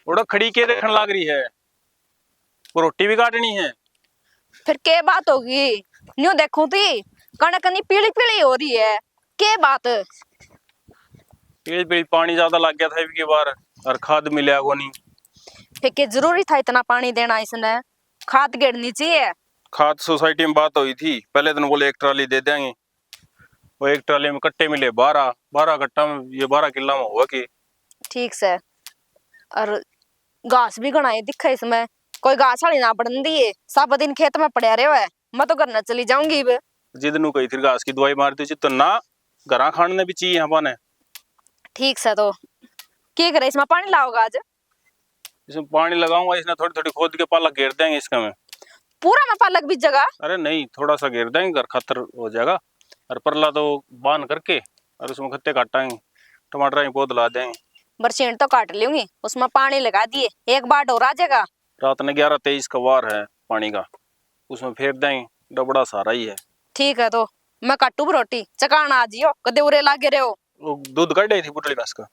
उड़ा खड़ी के देखने लग रही है, वो रोटी भी काटनी है। फिर क्या बात होगी? न्यू देखो थी कणक नहीं पीली पीली हो रही है, क्या बात? पीली पीली पानी ज्यादा लग गया था इनकी बार, और खाद मिला को नहीं। फिर क्या जरूरी था इतना पानी देना इसने? खाद गिरनी चाहिए। खाद सोसाइटी में बात हुई थी, पहले दिन बोले 1 ट्राली दे देंगे। वो 1 ट्राली में कट्टे मिले 12 कट्टा में, ये 12 किला में हुआ कि। ठीक से। और घास भी घना दिखा इसमें, कोई घास वाली ना पड़न दी है, सब दिन खेत में पड़े रहे है। मैं तो घर न चली जाऊंगी। जिदनू कही थी घास की दवाई मार दी तो ना, घरा खाने भी चाहिए यहाँ पाने। ठीक से। तो क्या करे इसमें पानी लाओगा आज? इसमें पानी लगाऊंगा, इसने थोड़ी थोड़ी खोद के पालक घेर देंगे इसका में। पूरा में पालक बीज जगह? अरे नहीं, थोड़ा सा घेर देंगे, घर खतर हो जाएगा। और परला तो बांध करके और उसमें खत्ते काटेंगे, टमाटर की पौध ला देंगे। बरसीन तो काट लूंगी, उसमें पानी लगा दिए, एक बार और आ जाएगा। रात ने 11-23 का वार है पानी का, उसमें फेर देंगे, डबड़ा सारा ही है। ठीक है। तो मैं काटू रोटी चकाना आ जियो, कदे उरे लागे रहे हो। वो दूध काट थी बुटली भैंस का।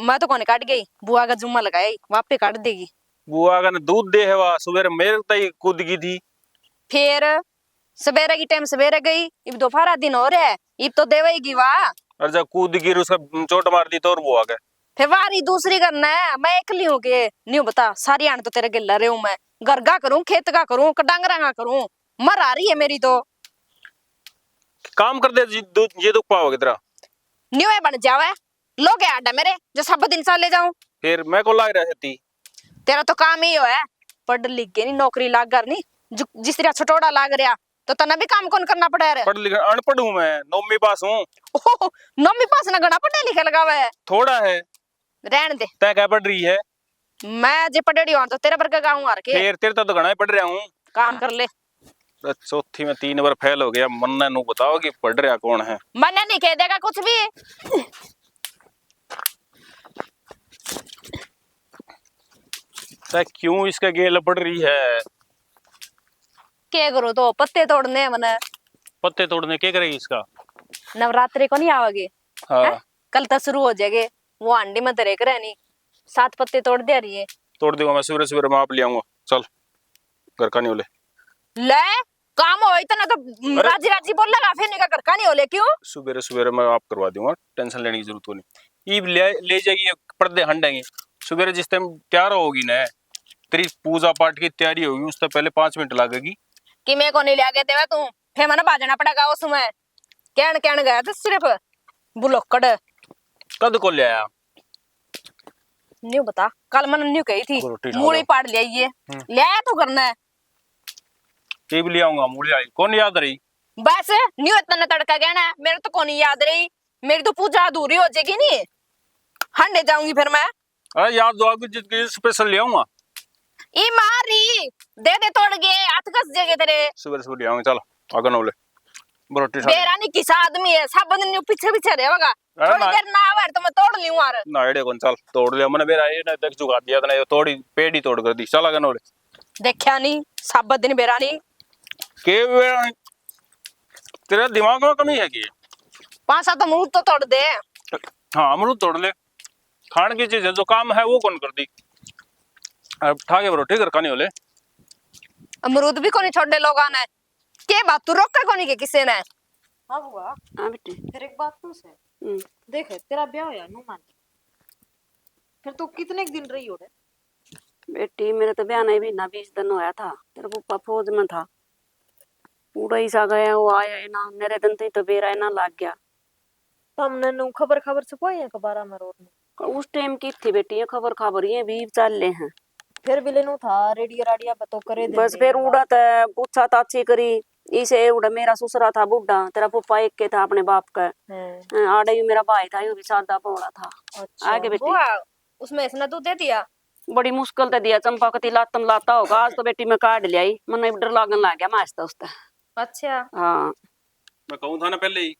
मैं तो कौन काट गई, बुआ का जुम्मा लगाई, वापे काट देगी। बुआ का ने दूध दे है, वह सुबह मेरे तई कूद गई थी। फिर सवेरे की टाइम सवेरे गई, इब दोपहर दिन हो रहा है, इब तो देवेगी वाह। और जब कूद गिर उसका चोट मार दी तो और वो आ गए। फिर वारी दूसरी करना है, मैं एकली हूँ के नहीं बता, सारी आन तो तेरे गिल्ला रही हूँ मैं। घर का करूँ, खेत का करूँ, डांगरा का करूँ, मर आ रही है मेरी तो। काम कर दे ये दुख पाओगे तेरा। न्यू बन जावे लोग आडा मेरे जो सब दिन सा ले जाऊं। फिर मैं को लाग रहा थी। तेरा तो काम ही है, पढ़ लिख के नहीं नौकरी लाग कर नहीं, जिस तरह छटोड़ा लाग रहा तो तना भी काम कौन करना पड़ा है? पढ़ लिख अनपढ़ हूँ मैं, 9वीं पास हूँ। नौवीं पास ना गना पढ़े लिखे लगा हुआ है। थोड़ा है, रहन दे। तय क्या पढ़ रही है? मैं जे पढ़ी हूं तो तेरे पर का गाऊं आर के। फिर तेरे तो घना ही पढ़ रहा हूँ। काम कर ले। चौथी में 3 बार फेल हो गया, मन्ना नु बताओ कि पढ़ रहा कौन है? मैंने नहीं कह देगा कुछ भी। तय क्यों इसका गेल पढ़ रही है? क्या करो तो पत्ते तोड़ने मने। पत्ते तोड़ने क्या करेगी इसका? नवरात्रि को नहीं आओगे? हाँ। कल तक शुरू हो जाएगे, वो अंडी में तरे करे नहीं, 7 पत्ते तोड़ दे रही है। तोड़ दूंगा मैं, सवेरे सवेरे मैं आप ले आऊंगा। चल घर का नहीं होले ले काम हो इतना तो राजी राजी बोल लगा, फिर नहीं का घर का नहीं होले क्यों? सवेरे सवेरे मैं आप करवा दूंगा, टेंशन लेने की जरूरत नहीं। ईब ले जाएगी, पर्दे हंडेंगे सवेरे जिस टाइम तैयार होगी ना, तेरी पूजा पाठ की तैयारी होगी, उससे पहले 5 मिनट लगेगी। कि मैं को नहीं ले आगे देवा तू, फिर मैंने बाजना पड़ेगा उसमें। कहन गया तो सिर्फ बुलक्कड़ कद को ले आया? न्यू बता, कल मैंने न्यू कही थी मूली पाड़ ले आइए, ले आया तो करना है। ईब ले आऊंगा मूली आई, कौन याद रही? बस न्यू इतना तड़का कहना है, मेरे तो कौन याद रही, मेरी तो पूजा अधूरी हो जाएगी नहीं, हंडे जाऊंगी फिर मैं। अरे याद दो आपकी जिंदगी स्पेशल ले आऊंगा। ई मारी दे तोड़ गए हाथ कस जाएंगे तेरे। सवेरे सवेरे ले आऊंगा, चल आगे नौले बरोटी बेरानी किसा आदमी है, सब दिन पीछे पीछे रहेगा, थोड़ी देर ना आवे तो मैं तोड़ लूं यार। ना आइडिया कौन, चल तोड़ लिया मैंने, बेरा ये ना देख जुगाड़ दिया था, तोड़ी पेड़ ही तोड़ कर दी। चल आगे नौले। देखा नहीं सब दिन बेरानी के बेरानी, तेरे दिमाग में कमी है कि 5-7 अमरूद तो तोड़ दे। हाँ अमरूद तोड़ ले, खाने की चीज है, जो काम है वो कौन कर दी। अब ठाके बरोटी घर का नहीं होले। अमरूद भी कोनी छोड़े लोगा ने, के बात तू रोका कोनी के किसी ने? हाँ बुआ। हाँ बेटे। फिर एक बात तो है, देख तेरा ब्याह होया नु मान, फिर तू कितने दिन रही हो रे? बेटी मेरे तो ब्याह नहीं भी ना 20 दिन होया था, तेरा पप्पा फौज में था, पूरा ही सा गया, वो आया ना मेरे दिन तो बेरा ना लग गया। हमने नु खबर छुपाई है कबारा में रोड में? उस टाइम की थी बेटी, ये खबर ये भी चल ले हैं। फिर भी लेनु था रेडियो राडिया बतो करे दे। बस फिर उड़ा था पूछा ताची करी, इसे उड़ा मेरा ससुरा था बुढ़ा, तेरा पप्पा एक के था अपने बाप का, आड़े भी मेरा भाई था, यो भी सादा पौड़ा था। अच्छा। आगे बेटी उसमें इसने दूध दे दिया? बड़ी मुश्किल ते दिया, चंपा कती लातम लाता होगा, आज तो बेटी मैं काट लिया, मन डर लागन लग गया मास्ता उसता। अच्छा हाँ मैं कहूँ था ना पहले ही,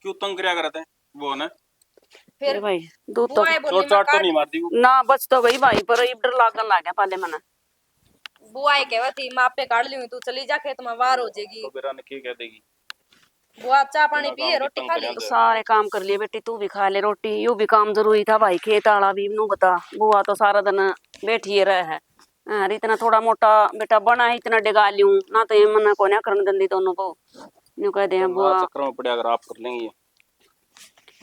क्यों तंग करया करते हैं वो ना। फिर भाई दूध तो चाट तो नहीं मारती वो ना, बच तो गई भाई, पर डर लागन लग गया पहले मना। बुआई कहवा थी माँ पे काट ली, तू चली जा खेत में वार हो जाएगी। तो बेरा ने क्या कह देगी? बुआ चाय पानी बिना पिए काम के रोटी तंग खा करया ली तो। सारे काम कर लिए बेटी, तू भी खा ले रोटी। यू भी काम जरूरी था भाई, खेत वाला भी नू बता। बुआ तो सारा दिन बैठी रहे है। अरे इतना थोड़ा मोटा बेटा बना है, इतना डिगा लूं ना तो ये मना को ना करने देंदी दोनों को। यूं कह दे तो ना बुआ चक्कर में पड़े अगर आप कर लेंगे ये।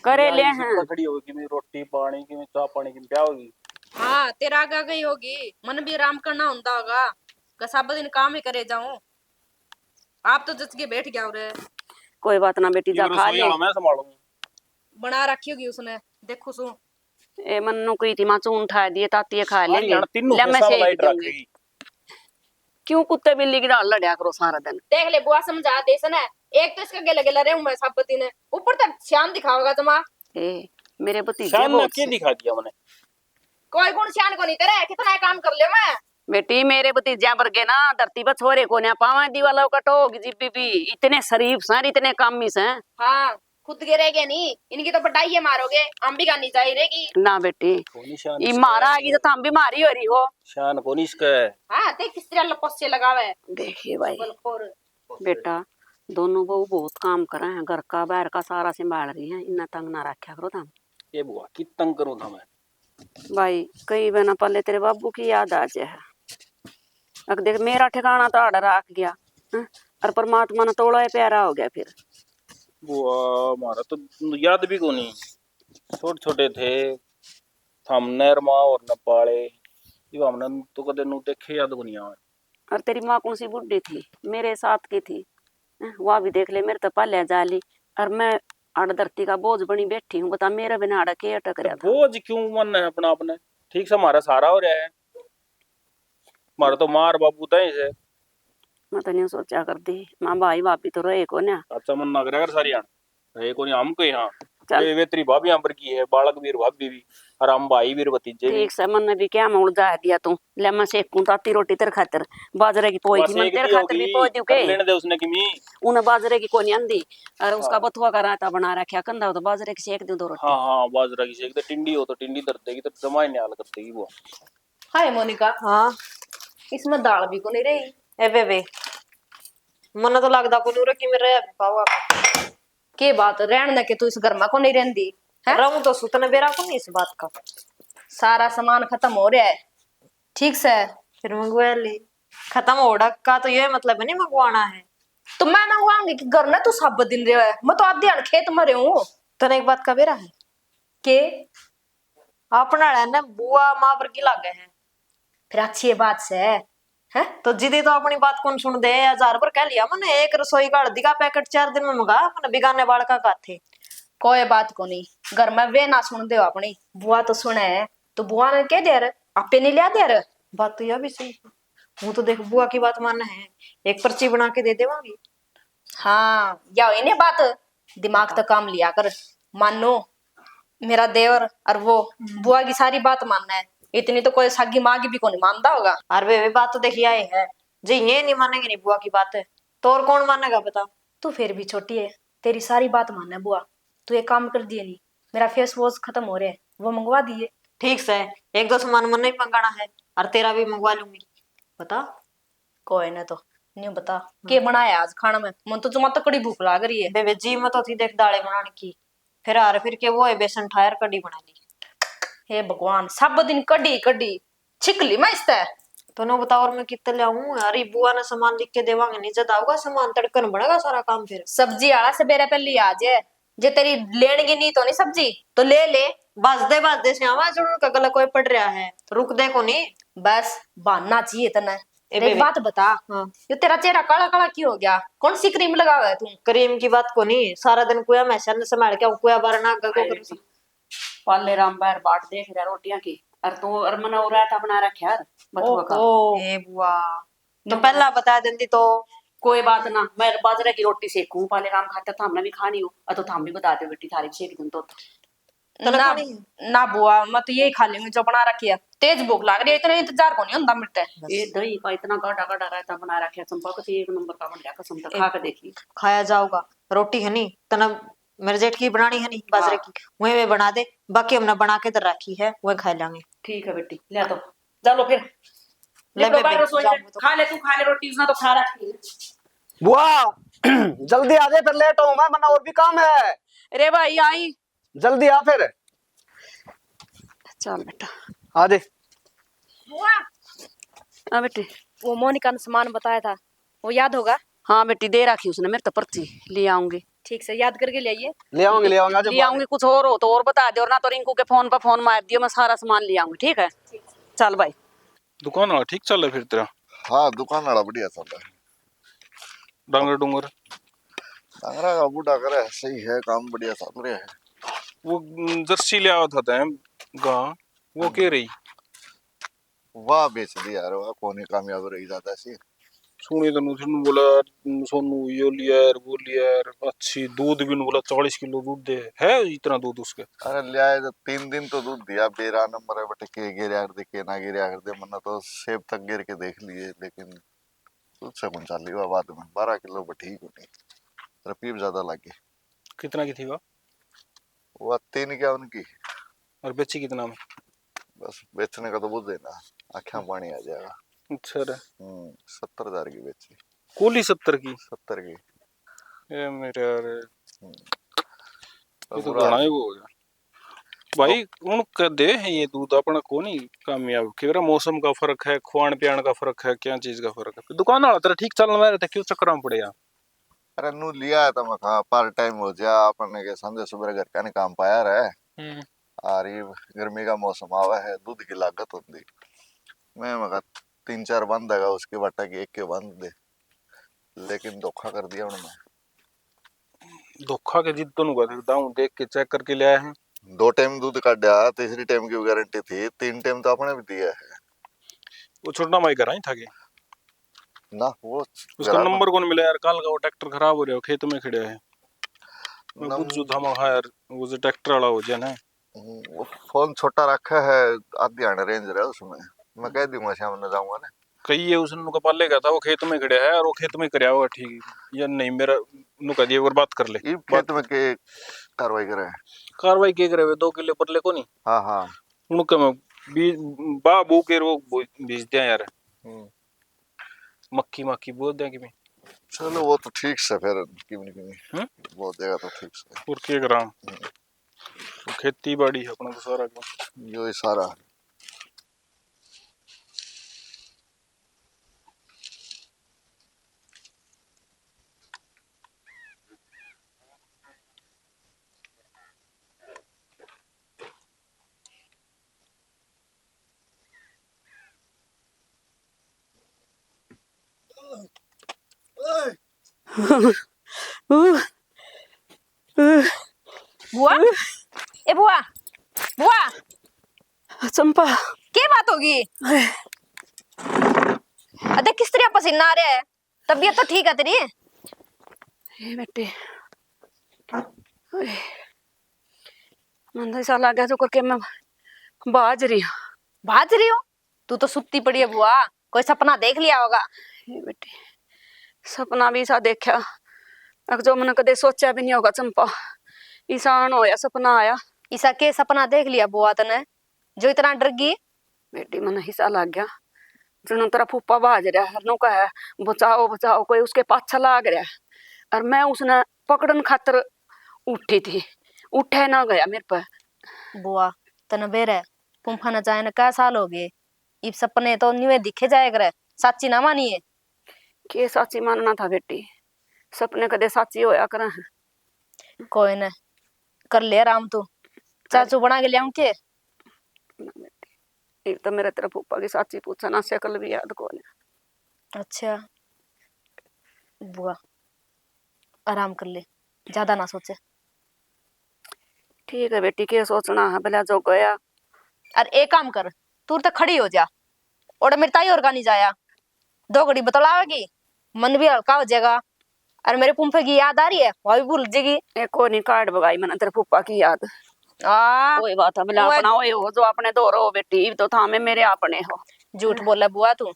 करे ले या हैं। इसी खड़ी होगी कि मैं रोटी पानी की मैं चाय पानी की क्या होगी। हाँ तेरा आगे गई होगी, मन भी आराम करना होता होगा। सब दिन काम ही करे जाऊं, आप तो जच के बैठ गया रे। कोई बात ना बेटी, जा ये खा रसोई ले। वाला मैं संभालूंगा। बना रखी होगी उसने, देखो सू। ए मन्नू कोई थी मां चून उठा दिए ताती खा अरे लेंगे। यार तीनों ले मैं पैसा सेक लाइट दूंगी। रखेगी। क्यों कुत्ते बिल्ली की डाल लड़या करो सारा दिन। देख ले बुआ समझा दे सन है। एक तो इसका गेला गेला रे मैं सब दिन ऊपर तक शान दिखाओगा जमा। ए मेरे भतीजे शान ने बहुत क्या से। दिखा दिया मैंने। कोई गुण शान को नहीं तेरे, कितना काम कर ले मैं। बेटी मेरे भतीजा वर्गे ना धरती पर छोरे को ना पावा दीवालों कटोग जीबी भी इतने शरीफ सर, इतने कामी से। हाँ खुद के रह गए नहीं, इनकी तो बटाइये मारोगे, हम भी गानी चाहिए रहेगी। ना बेटी कोनी शान ये इसका मारा है। आगी तो थाम बीमारी हो रही हो। शान कोनी इसका है। हाँ देख किस तरह लपस्से लगावे। देखिए भाई बलखोर। बेटा, दोनों बहू बहुत काम कर रहे हैं, घर का बाहर का सारा संभाल रही हैं। इतना तंग ना रखा करो तुम। ये बुआ की तंग करूं था मैं। भाई कई बना पहले तेरे बाबू की याद आ जाए। अब देख मेरा ठिकाना तो आड़ रख गया हैं? और परमात्मा ने तोड़ा है प्यारा हो गया फिर। बुआ हमारा तो याद भी कोनी। छोटे छोटे थे हम नहर माँ और न पाले। ये हमने तो कदे नु देखे याद कोनी आवे। और तेरी माँ कौन सी बुढ़ी थी, मेरे साथ की थी हैं? वह भी देख ले, मेरे तो पहले जाली और मैं आड़ धरती का बोझ बनी बैठी हूँ। बता मेरे बिना आड़ के अटक रहा था। बोझ क्यों मन है अपना अपने। ठीक से हमारा सारा हो रहा है। हमारा तो मार बाबू तय से। मैं तो नहीं सोचा कर दी माँ भाई भाभी तो रहे को ना। अच्छा मन ना करे अगर सारी रहे कोनी हमको यहाँ। चल वे तेरी भाभी यहाँ पर की है बालक वीर भाभी भी और हम भाई वीर भतीजे भी। ठीक से मन ने भी क्या मोड़ जा दिया तू। ले मैं सेकूं ताती रोटी तेरे खातिर, बाजरे की पोई थी, मैं तेरे खातिर भी पोई दूं के। लेने दे उसने की मी। उन्हें बाजरे की कोनी आंदी और उसका हाँ। बथुआ का रायता बना रखा कंधा हो तो बाजरे की सेक दूं दो रोटी। हाँ हाँ बाजरा की सेक दे। टिंडी हो तो टिंडी दर देगी तो जमाई नहीं हाल कर देगी वो। हाय मोनिका, हाँ इसमें दाल भी को नहीं रही। एबे बे मन तो लगदा को नूरे कि मेरे पावा के बात रहने के तू इस घर में को नहीं रहंदी है। रहूं तो सुतने बेरा को नहीं इस बात का। सारा सामान खत्म हो रहा है ठीक से। फिर मंगवा ली, खत्म हो का तो ये मतलब नहीं मंगवाना है। तो मैं मंगवाऊंगी कि घर में तू सब दिन रहे है, मैं तो आधे खेत में रहूं। तने एक बात का बेरा है के अपना है ना बुआ माँ पर की लागे है। फिर अच्छी बात से है। तो जिदी तो अपनी बात कौन सुन दे। 1000 पर कह लिया मैंने, एक रसोई का हल्दी का पैकेट 4 दिन में मंगा मैंने बिगाने बालका का थे। कोई बात को नहीं, घर में वे ना सुन दे अपनी बुआ तो सुने है। तो बुआ ने कह दिया रे आपे नहीं लिया दिया रे। बात तो यह भी सही है। वो तो देख बुआ की बात मानना है, एक पर्ची बना के दे देवांगी। हाँ या इन्हें बात दिमाग तो काम लिया कर। मानो मेरा देवर और वो बुआ की सारी बात मानना है, इतनी तो कोई सागी माँ की भी को नहीं मानता होगा। और वे बात तो देखिए आए है जी, ये नहीं मानेंगे नहीं बुआ की बात है तो और कौन मानेगा बता। तू फिर भी छोटी है, तेरी सारी बात मानना है बुआ। तू एक काम कर दिए नहीं, मेरा फेस वॉश खत्म हो रहे है वो मंगवा दिए। ठीक से एक दो सामान मन नहीं मंगाना है और तेरा भी मंगवा लूंगी। बता कोई ना तो नहीं बता के बनाया आज खाना में। मन तो तुम्हारा तो कड़ी भूख लग रही है। बेबे जी मैं तो थी देख दाले बनाने की, फिर आर फिर के वो है बेसन ठायर कड़ी बना ली। हे भगवान सब दिन कड़ी कड़ी छिकली मैं इससे। तो ना बताओ और मैं कितने लाऊं। अरे बुआ ने सामान लिख के देवांगे नहीं जद आऊगा सामान तड़कन बनेगा सारा काम। फिर सब्जी आला से बेरे पे लिया जे जे तेरी लेने नहीं तो नहीं सब्जी तो ले ले। बाज दे से आवाज उनका गला कोई पड़ रहा है रुक दे को नहीं। बस बहाना चाहिए तना। ए एक बात बता, हाँ ये तेरा चेहरा काला काला क्यों हो गया? कौन सी क्रीम लगावा है तू? क्रीम की बात को नहीं, सारा दिन कुया मैं संभाल के कुया बार ना को कर। पाले राम बाहर बाट देख रहा रोटियां की और तू और मना हो रहा था बना रखा यार बथुआ का। ए बुआ तो पहला बता देती तो। कोई बात ना, मैं बाजरे की रोटी सेकूं पाले राम खाता था हमने भी खानी हो और तो थाम भी बता दे बेटी थारी सेक दिन तो। ना ना बुआ मैं तो यही खा लूंगी जो बना रखी है। तेज भूख लग रही है, इतना इंतजार को नहीं होता मिलता है। ये दही का इतना गाढ़ा गाढ़ा रहता बना रखा चंपा को एक नंबर का बन गया कसम से खा के देखी। खाया जाओगा रोटी है नी तना मेरे जेठ की बनानी है नी बाजरे की वही वे बना दे, बाकी हमने बना के तो रखी है वही खा लेंगे। ठीक है बेटी ले तो चलो फिर ले ले बेबे, रसोई जाऊंगी तो। खा ले तू खा ले रोटी उसने तो खा रखी है। बुआ जल्दी आ जाए फिर लेट हूँ मैं, वरना और भी काम है। अरे भाई आई। जल्दी आ फिर। चल बेटा आ दे। बुआ, हाँ बेटी। वो मोनिका ने सामान बताया था, वो याद होगा? हाँ बेटी दे रखी उसने मेरे तो पर्ची, ले आऊंगी। ठीक से याद करके ले आइए। ले आऊंगे आज ले आऊंगी, कुछ और हो तो और बता दे, और ना तो रिंकू के फोन पर फोन मार दियो, मैं सारा सामान ले आऊंगी। ठीक है चल भाई। दुकान वाला ठीक चल रहा है फिर तेरा? हाँ दुकान वाला बढ़िया चल रहा है। डांगर डूंगर डांगरा का बूढ़ा करे सही है, काम बढ़िया चल रहा है। वो जर्सी ले आया था तैं गा, वो कह रही वाह बेच दिया यार, वाह कौन कामयाब रही ज्यादा सी। सुनी तो नु बोला सोनू यो लिया यार वो लिया यार, अच्छी दूध भी बोला 40 किलो दूध दे है, इतना दूध उसके। अरे लिया तो 3 दिन तो दूध दिया, बेरा नंबर है बटे के गिर यार दे के ना गिर यार दे, मना तो सेब तक गिर के देख लिए, लेकिन दूध से कौन चाल हुआ बाद में 12 किलो बट ठीक नहीं, रपीब ज्यादा लगी। कितना की थी वो 3 क्या उनकी, और बेची कितना में? बस बेचने का तो बुझ देना, आँखें पानी आ जाएगा। अच्छा रे 70,000 की बेची। कोली 70 की? 70 की। ए मेरे यार ये तो बुरा घना ही वो हो गया भाई। उन कर दे है ये दूध अपना को नहीं कामयाब, केवरा मौसम का फर्क है, खुआन पियान का फर्क है, क्या चीज का फर्क है। दुकान वाला तेरा ठीक चलना में रहता, क्यों चक्कर में पड़े यार? अरे नू लिया है तो मैं कहा पार्ट टाइम हो जा अपने के, समझे सुबह घर का नहीं काम पाया रहे, और ये गर्मी का मौसम आवा है, दूध की लागत होती मैं मगा 3-4 बंद है उसके बटा की एक के बंद दे, लेकिन धोखा कर दिया उन्होंने। धोखा के जिद तो नहीं करता हूँ, देख के चेक करके ले आए हैं। 2 टाइम दूध काटा, तीसरी टाइम की गारंटी थी, 3 टाइम तो अपने भी दिया है वो छोटा माई करा ही था कि ना। वो उसका नंबर कौन मिला यार? कल का वो ट्रैक्टर खराब हो रहा है, खेत में खड़ा है, मैं पूछ जो था मैं यार वो जो ट्रैक्टर वाला हो जाए ना। वो फोन छोटा रखा है, आधी आने रेंज रहा उसमें, मैं कह दूंगा शाम में जाऊंगा ना। कही है उसने नुका पालेगा था, वो खेत में खड़ा है और वो खेत में करया होगा ठीक या नहीं, मेरा नुका दिए और बात कर ले। ये खेत में के कार्रवाई करे कार्रवाई के करे 2 किलो पर ले को नहीं। हाँ हाँ उनका मैं बीज बाबू के वो बीज दिया यार, मक्की मक्की बोल दिया कि मैं। चलो वो तो ठीक से फिर किमी वो देगा तो ठीक से। और के करा खेती बाड़ी है अपना तो सारा काम यो ही सारा। बुआ, ए बुआ, बुआ, चंपा क्या बात होगी? अरे किस तरह पसीना आ रहा है, तबीयत तो ठीक है तेरी? ये बेटे मन तो ऐसा लगा जो करके मैं बाज रही हूँ। भाज रही हो? तू तो सुत्ती पड़ी है बुआ, कोई सपना देख लिया होगा। ये बेटे सपना भी ऐसा देखा अग जो मैंने कदे सोचा भी नहीं होगा चंपा, ईसान होया सपना आया। ऐसा के सपना देख लिया बुआ तने जो इतना डर गई? बेटी मन हिस्सा लग गया जिन्हों तेरा फूफा बाज रहा है, नु कहा बचाओ बचाओ, कोई उसके पाछा लाग रहा है, और मैं उसने पकड़न खातर उठी थी, उठे ना गया मेरे पर। बुआ तने बेरे पुंफा न जाए न क्या साल हो गए, इब सपने तो न्यूए दिखे जाए करे, साची ना मानिए। के साची मानना था बेटी, सपने कदे साची होया करा है। कोई न कर ले आराम, तू चाचू बना के ले आऊं के? एक तो मेरा तेरा फूफा की साची पूछा ना, शक्ल भी याद को नहीं। अच्छा बुआ आराम कर ले, ज्यादा ना सोचे। ठीक है बेटी, के सोचना है भला जो गया। अरे एक काम कर, तू तो खड़ी हो जा और मेरी ताई और का नहीं जाया, 2 घड़ी बतलावेगी, मन भी हल्का हो जाएगा, और मेरे पुंफे की याद आ रही है वो भी भूल जाएगी। एक को नहीं कार्ड बगाई मैंने तेरे फूफा की याद। कोई बात है भला अपना हो जो अपने दो रहो बेटी, तो था में मेरे अपने हो। झूठ बोला बुआ तू,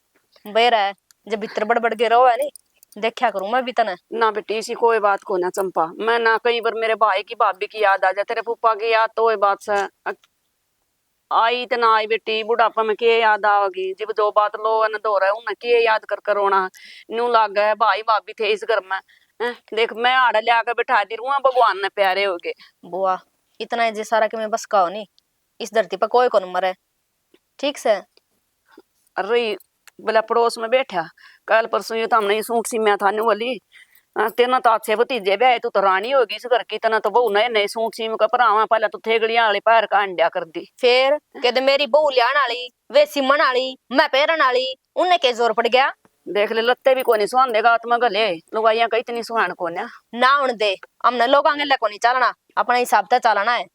बेर है जब भीतर बड़बड़ के रहो है नहीं, देखा करूं मैं भी तने। ना बेटी इसी कोई बात को ना चंपा, मैं ना कई बार मेरे भाई की भाभी की याद आ जाए, तेरे फूफा की याद तो वही बात से आई तो ना आई बेटी, बुढ़ापा में के याद आओगी, जब जो बात लो न दो रहे उन्हें के याद कर रोना। न्यू लाग गए भाई भाभी थे इस घर में, देख मैं आड़ा ले आकर बिठा दी रूँ भगवान ने प्यारे हो गए। बुआ इतना ही सारा कि मैं बस का हो नहीं, इस धरती पर कोई को मरे ठीक से। अरे बोला पड़ोस में बैठा कल परसों ये तो हमने ये सूट सी मैं थाने वाली तेना तो अच्छे भतीजे भी आए, तू तो रानी होगी इस घर की, तना तो बहु नए नए सूट सीम का भरावा पहले तो थेगड़ियां वाली पैर का अंड्या कर दी। फिर कहते मेरी बहू लियान वाली, वे सिमन वाली, मैं पैरन वाली, उन्हें क्या जोर पड़ गया। देख ले लत्ते भी कोनी सुहान देगा आत्मा गले लुगाइया का इतनी सुहान को ना उन दे हमने लोग आगे को नहीं चलना, अपना हिसाब से चलना है।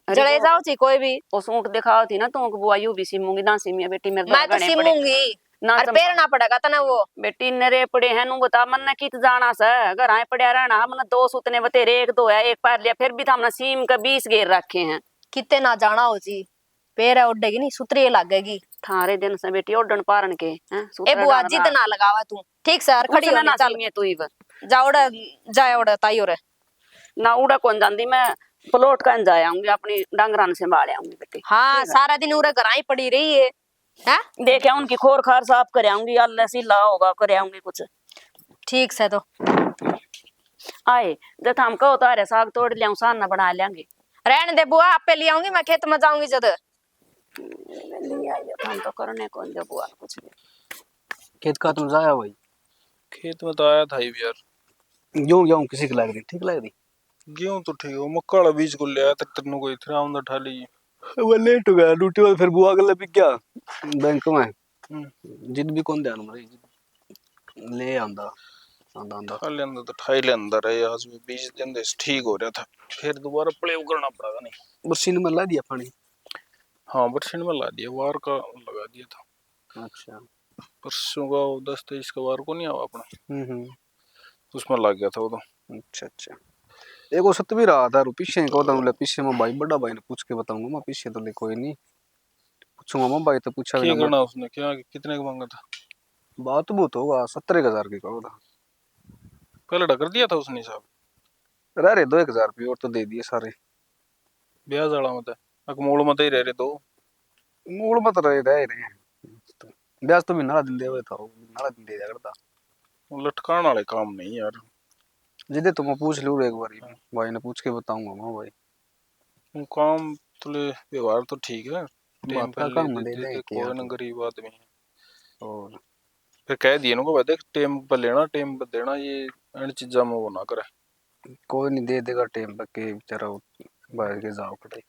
जड़े जाओ ची कोई भी वो सूट दिखाओ थी ना तुमको बुआ यू भी सिमूंगी ना सिमिया बेटी मेरे मैं तो सिमूंगी ना और पैरना पड़ेगा तना वो बेटी नरे पड़े हैं नु बता मन ने कित जाना सा घर आए पड़या रहना हमने दो सुतने बतेरे एक दो है एक पैर लिया फिर भी तो हमने सीम का 20 घेर रखे हैं। कितने ना जाना हो जी पैर उड़ेगी नहीं सुतरी लगेगी थारे दिन से बेटी ओडन पारन के हैं ए बुआ जिद ना लगावा तू ठीक से खड़ी हो ना चल सिमिया तू इव जा उड़ा जाए उड़ा ताई रे ना उड़ा कौन जांदी मैं प्लॉट का जाए आऊंगी अपनी डांगरान से संभाले आऊंगी बेटी। हाँ सारा दिन उरे घर ही पड़ी रही है हैं देख उनकी खोर खार साफ कर आऊंगी अल्लाह सीला होगा कर आऊंगी कुछ ठीक से। तो आए जब हम कहो तारे साग तोड़ लिया सान ना बना लेंगे रहने दे बुआ आपे ले आऊंगी मैं खेत में जाऊंगी जद हम तो करने कौन दे बुआ कुछ भी। खेत का तुम जाया भाई? खेत में तो आया था ही यार, गेहूं गेहूं किसी की लग रही ठीक लग रही? गेहूं तो ठीक है, मक्का वाला बीज को ले आया तक तेरे को इतना आमदा ठा ली। वो लेट हो गया ड्यूटी वाले, फिर बुआ गले भी क्या बैंक में जिद भी कौन ध्यान मरे ले आंदा आंदा आंदा खा ले अंदर तो ठाई ले अंदर है आज भी 20 दिन से ठीक हो रहा था, फिर दोबारा प्ले करना पड़ेगा नहीं। मशीन में ला दिया पानी? हाँ बरसीन में ला दिया, वार का लगा दिया था। अच्छा परसों का 10-23 का वार को नहीं आवा अपना, हम्म। उसमें लग गया था वो तो। अच्छा अच्छा एक वो सत भी रहा था पीछे को बोले पीछे में भाई बड़ा भाई ने पूछ के बताऊंगा मैं पीछे तो ले कोई नहीं पूछूंगा मैं भाई तो पूछा क्या करना उसने, क्या कितने का मांगा था? बात बहुत होगा 17,000 की कहो था पहले डकर दिया था उसने साहब, रह रहे 2,000 रुपये और तो दे दिए सारे ब्याज वाला मत अकमोल मत ही रह रहे दो मूल मत रहे ब्याज तो भी नाला दिन दे हुए था नाला दिन दे दिया करता लटकान वाले काम नहीं यार। जिदे तो मैं पूछ लूँ एक बार भाई ने पूछ के बताऊंगा मैं भाई वो काम तो ले व्यवहार तो ठीक है, टाइम बात का पे काम ले दे दे दे कोई ना गरीब आदमी है। और फिर कह दिए ना को देख टाइम पे लेना टाइम पे देना, ये इन चीजा में वो ना करे। कोई नहीं दे देगा टाइम पे के बेचारा बाहर के जाओ कटे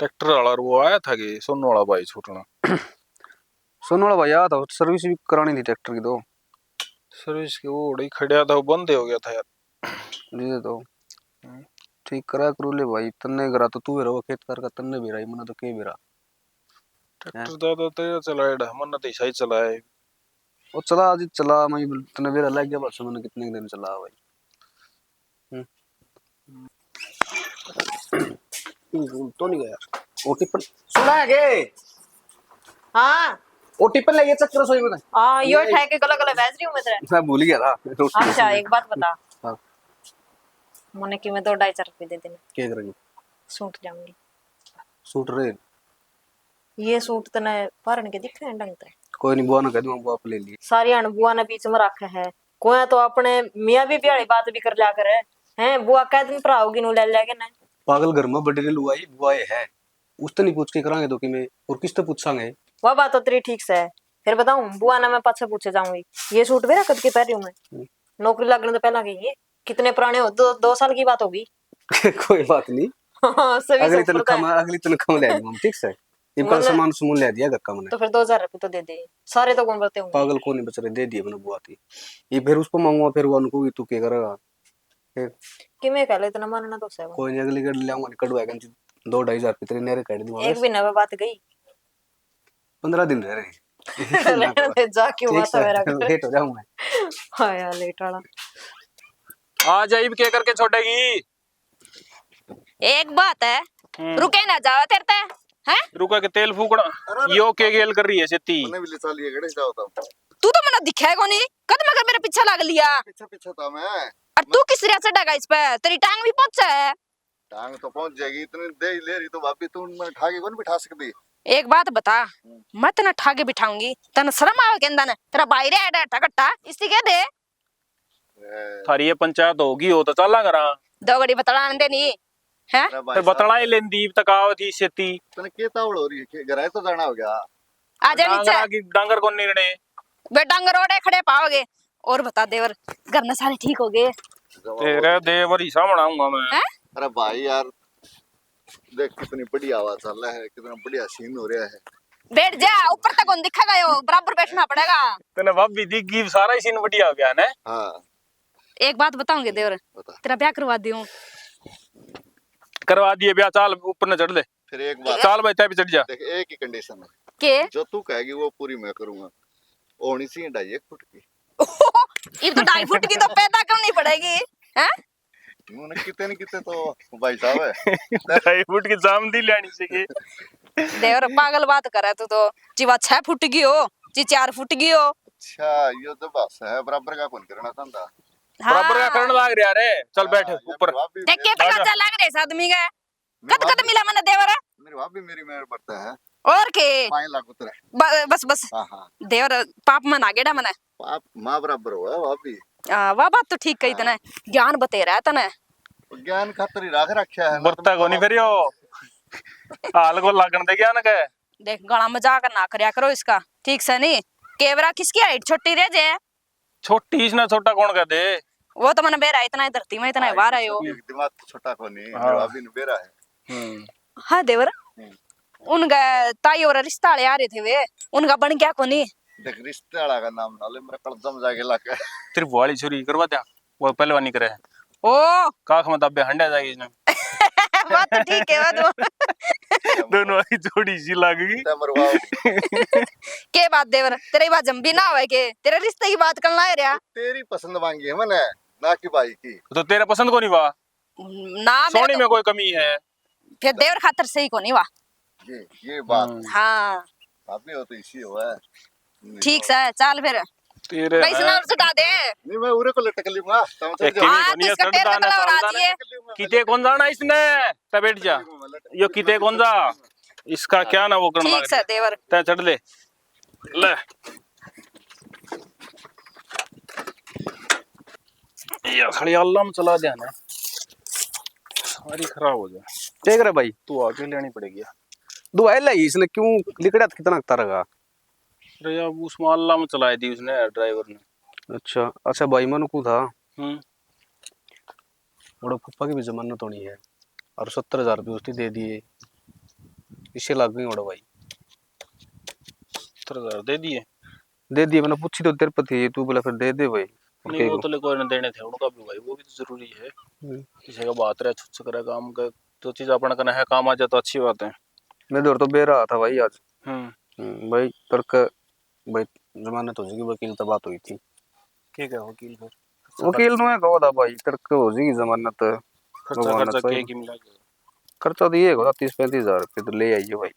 ट्रैक्टर वाला वो आया था कि सोनू वाला भाई छूटना सुनो वाला भाई आया था सर्विस भी करानी थी ट्रैक्टर की दो सर्विस के वो उड़े खड़ा था, वो बंद हो गया था यार। दे दो ठीक करा करू ले भाई तन्ने करा तो तू भी रहो खेत कर का तन्ने भी रही मना तो के भी रहा ट्रैक्टर दादा तेरा चलाएड़ा मन तो सही चलाए वो चला आज चला मैं तन्ने भी लग गया बस मैंने कितने दिन चला भाई तो नहीं गया ओ टिप्पण सुना है के हाँ ओ टिप्पण ले ये चक्कर सोई में हाँ यो ठह के गला गला बैज रही हूँ मैं तेरे। मैं भूल गया था अच्छा एक बात बता हाँ मने कि मैं 2-2.5 रुपए दे देना क्या करेंगे सूट जाऊंगी सूट रे ये सूट तने पारन के दिखे हैं ढंग से कोई नहीं बुआ ना कह दूं बुआ ले लिए सारी अन बुआ ने बीच में रखे है कोई तो अपने मियां भी वाली बात भी कर लिया करे हैं बुआ कह दिन भरा होगी नु ले लेके ना पागल घर में बड़ी लुआई बुआ है उससे नहीं पूछ के करांगे तो कि मैं और किस तो पूछांगे वह बात तो तेरी ठीक से है। फिर बताऊं बुआ ना मैं पाछे पूछे जाऊंगी ये सूट मेरा कद के पहन रही हूं मैं नौकरी लगने तो पहला गई है कितने पुराने हो 2 साल की बात होगी कोई बात नहीं अगली तनख्वाह ले दूंगा ठीक से ये कल सामान सुमन ले दिया घर का मैंने तो फिर 2,000 रुपए तो दे दे सारे तो कौन बरते होंगे पागल को नहीं बेचारे दे दिए मैंने बुआ थी ये फिर उसको मांगूंगा फिर वो उनको भी तू क्या करेगा फिर कि मैं कह ले इतना मानना तो है कोई नहीं अगली गड्डी ले आऊंगा कटवाएगा 2-2.5 हजार तेरे नेरे काट दूंगा एक भी ना बात गई 15 दिन रह रहे रहने दे जाके बात है मेरा लेट हो जाऊं मैं हां यार लेट वाला आ जाइब के करके छोड़ेगी। एक बात है रुके ना जाओ तेरे ते हैं रुका के तेल फूकना यो के गेल कर रही है सेती मैंने भी ले चल लिए गड़े जाओ तब तू तो मना दिखा है कोनी कद मगर मेरे पीछे लग लिया पीछे पीछे था मैं और तू किस रिया से डगा इस पे तेरी टांग भी पहुंचा है टांग तो पहुंच जाएगी इतनी दे ले रही तो भाभी तू मैं ठाके कौन बिठा सकती एक बात बता मैं तना ठाके बिठाऊंगी तना शर्म आवे के अंदर तेरा भाई रे एडा ठगट्टा इसकी कह दे थारी ये पंचायत होगी हो तो चला करा दो घड़ी बतलाने देनी है। अरे भाई फिर बतला ही लेंदी तक आओ थी सेती तने के तावड़ हो रही है घर तो जाना हो गया आ जा नीचे डांगरा की डांगर कौन निर्णय बेटा रोडे खड़े पाओगे। और बता देवर घर में सारे ठीक हो गए तेरे देवर ही सामने आऊंगा मैं हैं? अरे भाई यार देख कितनी बढ़िया आवाज चल रहा है कितना बढ़िया सीन हो रहा है बैठ जा ऊपर तक कौन दिखेगा यो बराबर बैठना पड़ेगा। तेने भाभी दिखी सारा ही सीन बढ़िया हो गया ना हाँ एक बात बताऊंगे देवर बता तेरा ब्याह करवा दूं। करवा दिए ब्याह चाल ऊपर न चढ़ ले फिर एक बात चाल भाई तय चढ़ जा देख एक ही कंडीशन है के जो तू कहेगी वो पूरी मैं करूंगा होनी चाहिए 2.5 फुट की ये तो 2.5 फुट की तो पैदा करनी पड़ेगी हैं। कितने न कितने तो भाई साहब है 2.5 फुट की जामदी लेनी चाहिए देवर पागल बात करे तू तो जीवा 6 फुट की हो जी 4 फुट की हो। अच्छा ये तो बस है बराबर का कौन करना चाहता बराबर का करने लाग रहा रे चल बैठ हाँ, ऊपर देख के तो अच्छा लग रहे इस आदमी का कद कद मिला मैंने देवर मेरी भाभी मेरी मेहर पड़ता है और के 5 लाख उतरा बस बस हाँ हाँ देवर पाप मन आ गेड़ा मने आप माँ बराबर हुआ भाभी वाह बात तो ठीक कही तने ज्ञान बते रहा तने ज्ञान खातर ही राख रखा है बरता को नहीं करियो हाल को लागन दे क्या ना कहे देख गला मजाक ना करया करो इसका ठीक से नहीं केवरा किसकी हाइट छोटी रह जाए छोटी इसने छोटा कौन कह दे वो तो मैंने बेरा इतना ही धरती में इतना ही बाहर आयो। दिमाग तो छोटा को नहीं हाँ। मेरी भाभी ने बेरा है हाँ देवर उनका ताई और रिश्ता आ रहे थे वे उनका बन गया कोनी देख रिश्ते वाला का नाम नाले मेरा कलजम जाके लगा तेरी बुआली छुरी करवा दिया वो पहले वानी करे ओ काख में दबे हंडा जाएगी इसने बात तो ठीक है वो तो दोनों की जोड़ी सी लगेगी मरवाओ के बात देवर तेरी बात जम्बी ना होवे के तेरे रिश्ते की बात करना है रहा तेरी पसंद मांगी है मैंने ना कि भाई की तो तेरा पसंद को नहीं वा ना सोनी मेरे में कोई कमी है फिर देवर खातर सही कोनी वा ये बात हाँ भाभी हो तो इसी हुआ है ठीक से चल फिर तेरे पैसे ना सुटा दे नहीं मैं उरे को लटक लूंगा तुम एक चल जाओ हाँ तो इसका टेर कतला और आती है किते कौन जाना इसने तब बैठ जा यो किते कौन जा इसका क्या ना वो करना ठीक से देवर तय चढ़ ले ले ये खड़ी अल्लाह में चला दिया ना सारी खराब हो जाए देख रहे भाई तू आगे लेनी पड़ेगी दुआ लाई इसने क्यों लिकड़ा कितना तरगा। अरे यार उसमें अल्लाह में चलाई दी उसने ड्राइवर ने अच्छा अच्छा भाई मन को था हम्म बड़ो पप्पा की भी जमानत होनी है और 70,000 रुपये उसने दे दिए इससे लग गई बड़ो भाई 70,000 दे दिए मैंने पूछी तो तेरे पति तू बोला फिर दे दे भाई नहीं वो तो ले कोई न देने थे उनका भी भाई वो भी तो जरूरी है किसी का बात रहे छुच्छ करे काम का जो चीज अपना करना है काम आ जाए तो अच्छी बात है मैं दौर तो बे रहा था भाई आज हम्म भाई तर्क भाई जमानत हो जाएगी वकील तो बात हुई थी ठीक है वकील फिर वकील ने कहा था भाई तर्क हो जाएगी जमानत खर्चा खर्चा के की मिला के खर्चा तो ये होगा 30-35,000 रुपये तो ले आइए भाई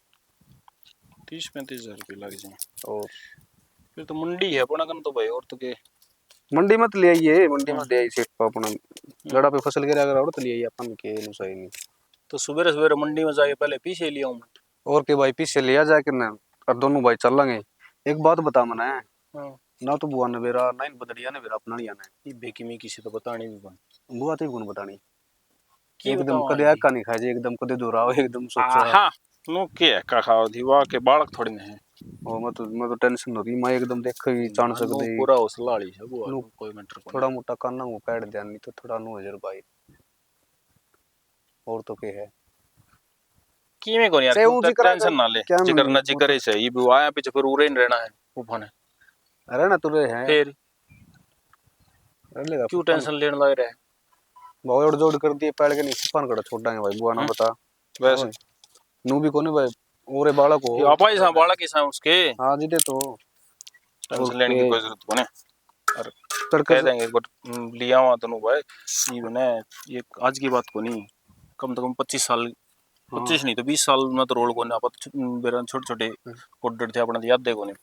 30-35,000 रुपये लग जाए और फिर तो मंडी है अपना करना तो भाई और तो के मंडी मत ले आइए मंडी में दे आई सेठ को अपना गड़ा पे फसल गिरा अगर तो ले आइए अपन के नु सही नहीं तो सवेरे सवेरे मंडी में जाके पहले पीछे लिया हूँ और के भाई पीछे लिया जाके ना और दोनों भाई चल लेंगे। एक बात बता मना है ना तो बुआ ने मेरा ना इन बदलिया ने मेरा अपना नहीं आना है ये बेकी में किसी तो बतानी भी बन बुआ तो गुण बतानी की एकदम बताओ कदे आगे? आका नहीं खाए एकदम कदे दोराओ एकदम सोचा हाँ नो के का खाओ दीवा के बालक थोड़ी ने है और मैं तो टेंशन होती मैं एकदम देख ही जान नो सकदे पूरा हौसला वाली है वो नो, कोई मैटर को थोड़ा मोटा काना वो पैड ध्यान नहीं तो थोड़ा 9,000 भाई और तो के है की में कोनी यार से तू ऊँची करा टेंशन ना ले क्या जिगर नहीं, ना जिगर से ये भी आया पीछे फिर उरे नहीं रहना है ऊपर है अरे ना तुरे है फिर अरे लेगा क्यों टेंशन लेने लग रहा है बहुत जोड़ कर दिए पैड के नहीं फन कड़ा छोड़ देंगे भाई बुआ ना बता वैसे नू भी कोने भाई ओरे बालक ये हो आपा ही सा बालक ही सा उसके हां जी दे तो टेंशन लेने की कोई जरूरत कोनी और तड़का कह देंगे बट लिया हुआ तनु भाई ये बने ये आज की बात को नहीं कम से कम 25 साल 25 नहीं तो 20 साल में तो रोल को ना मेरा छोटे छोटे कोडर थे अपना याद देखो ने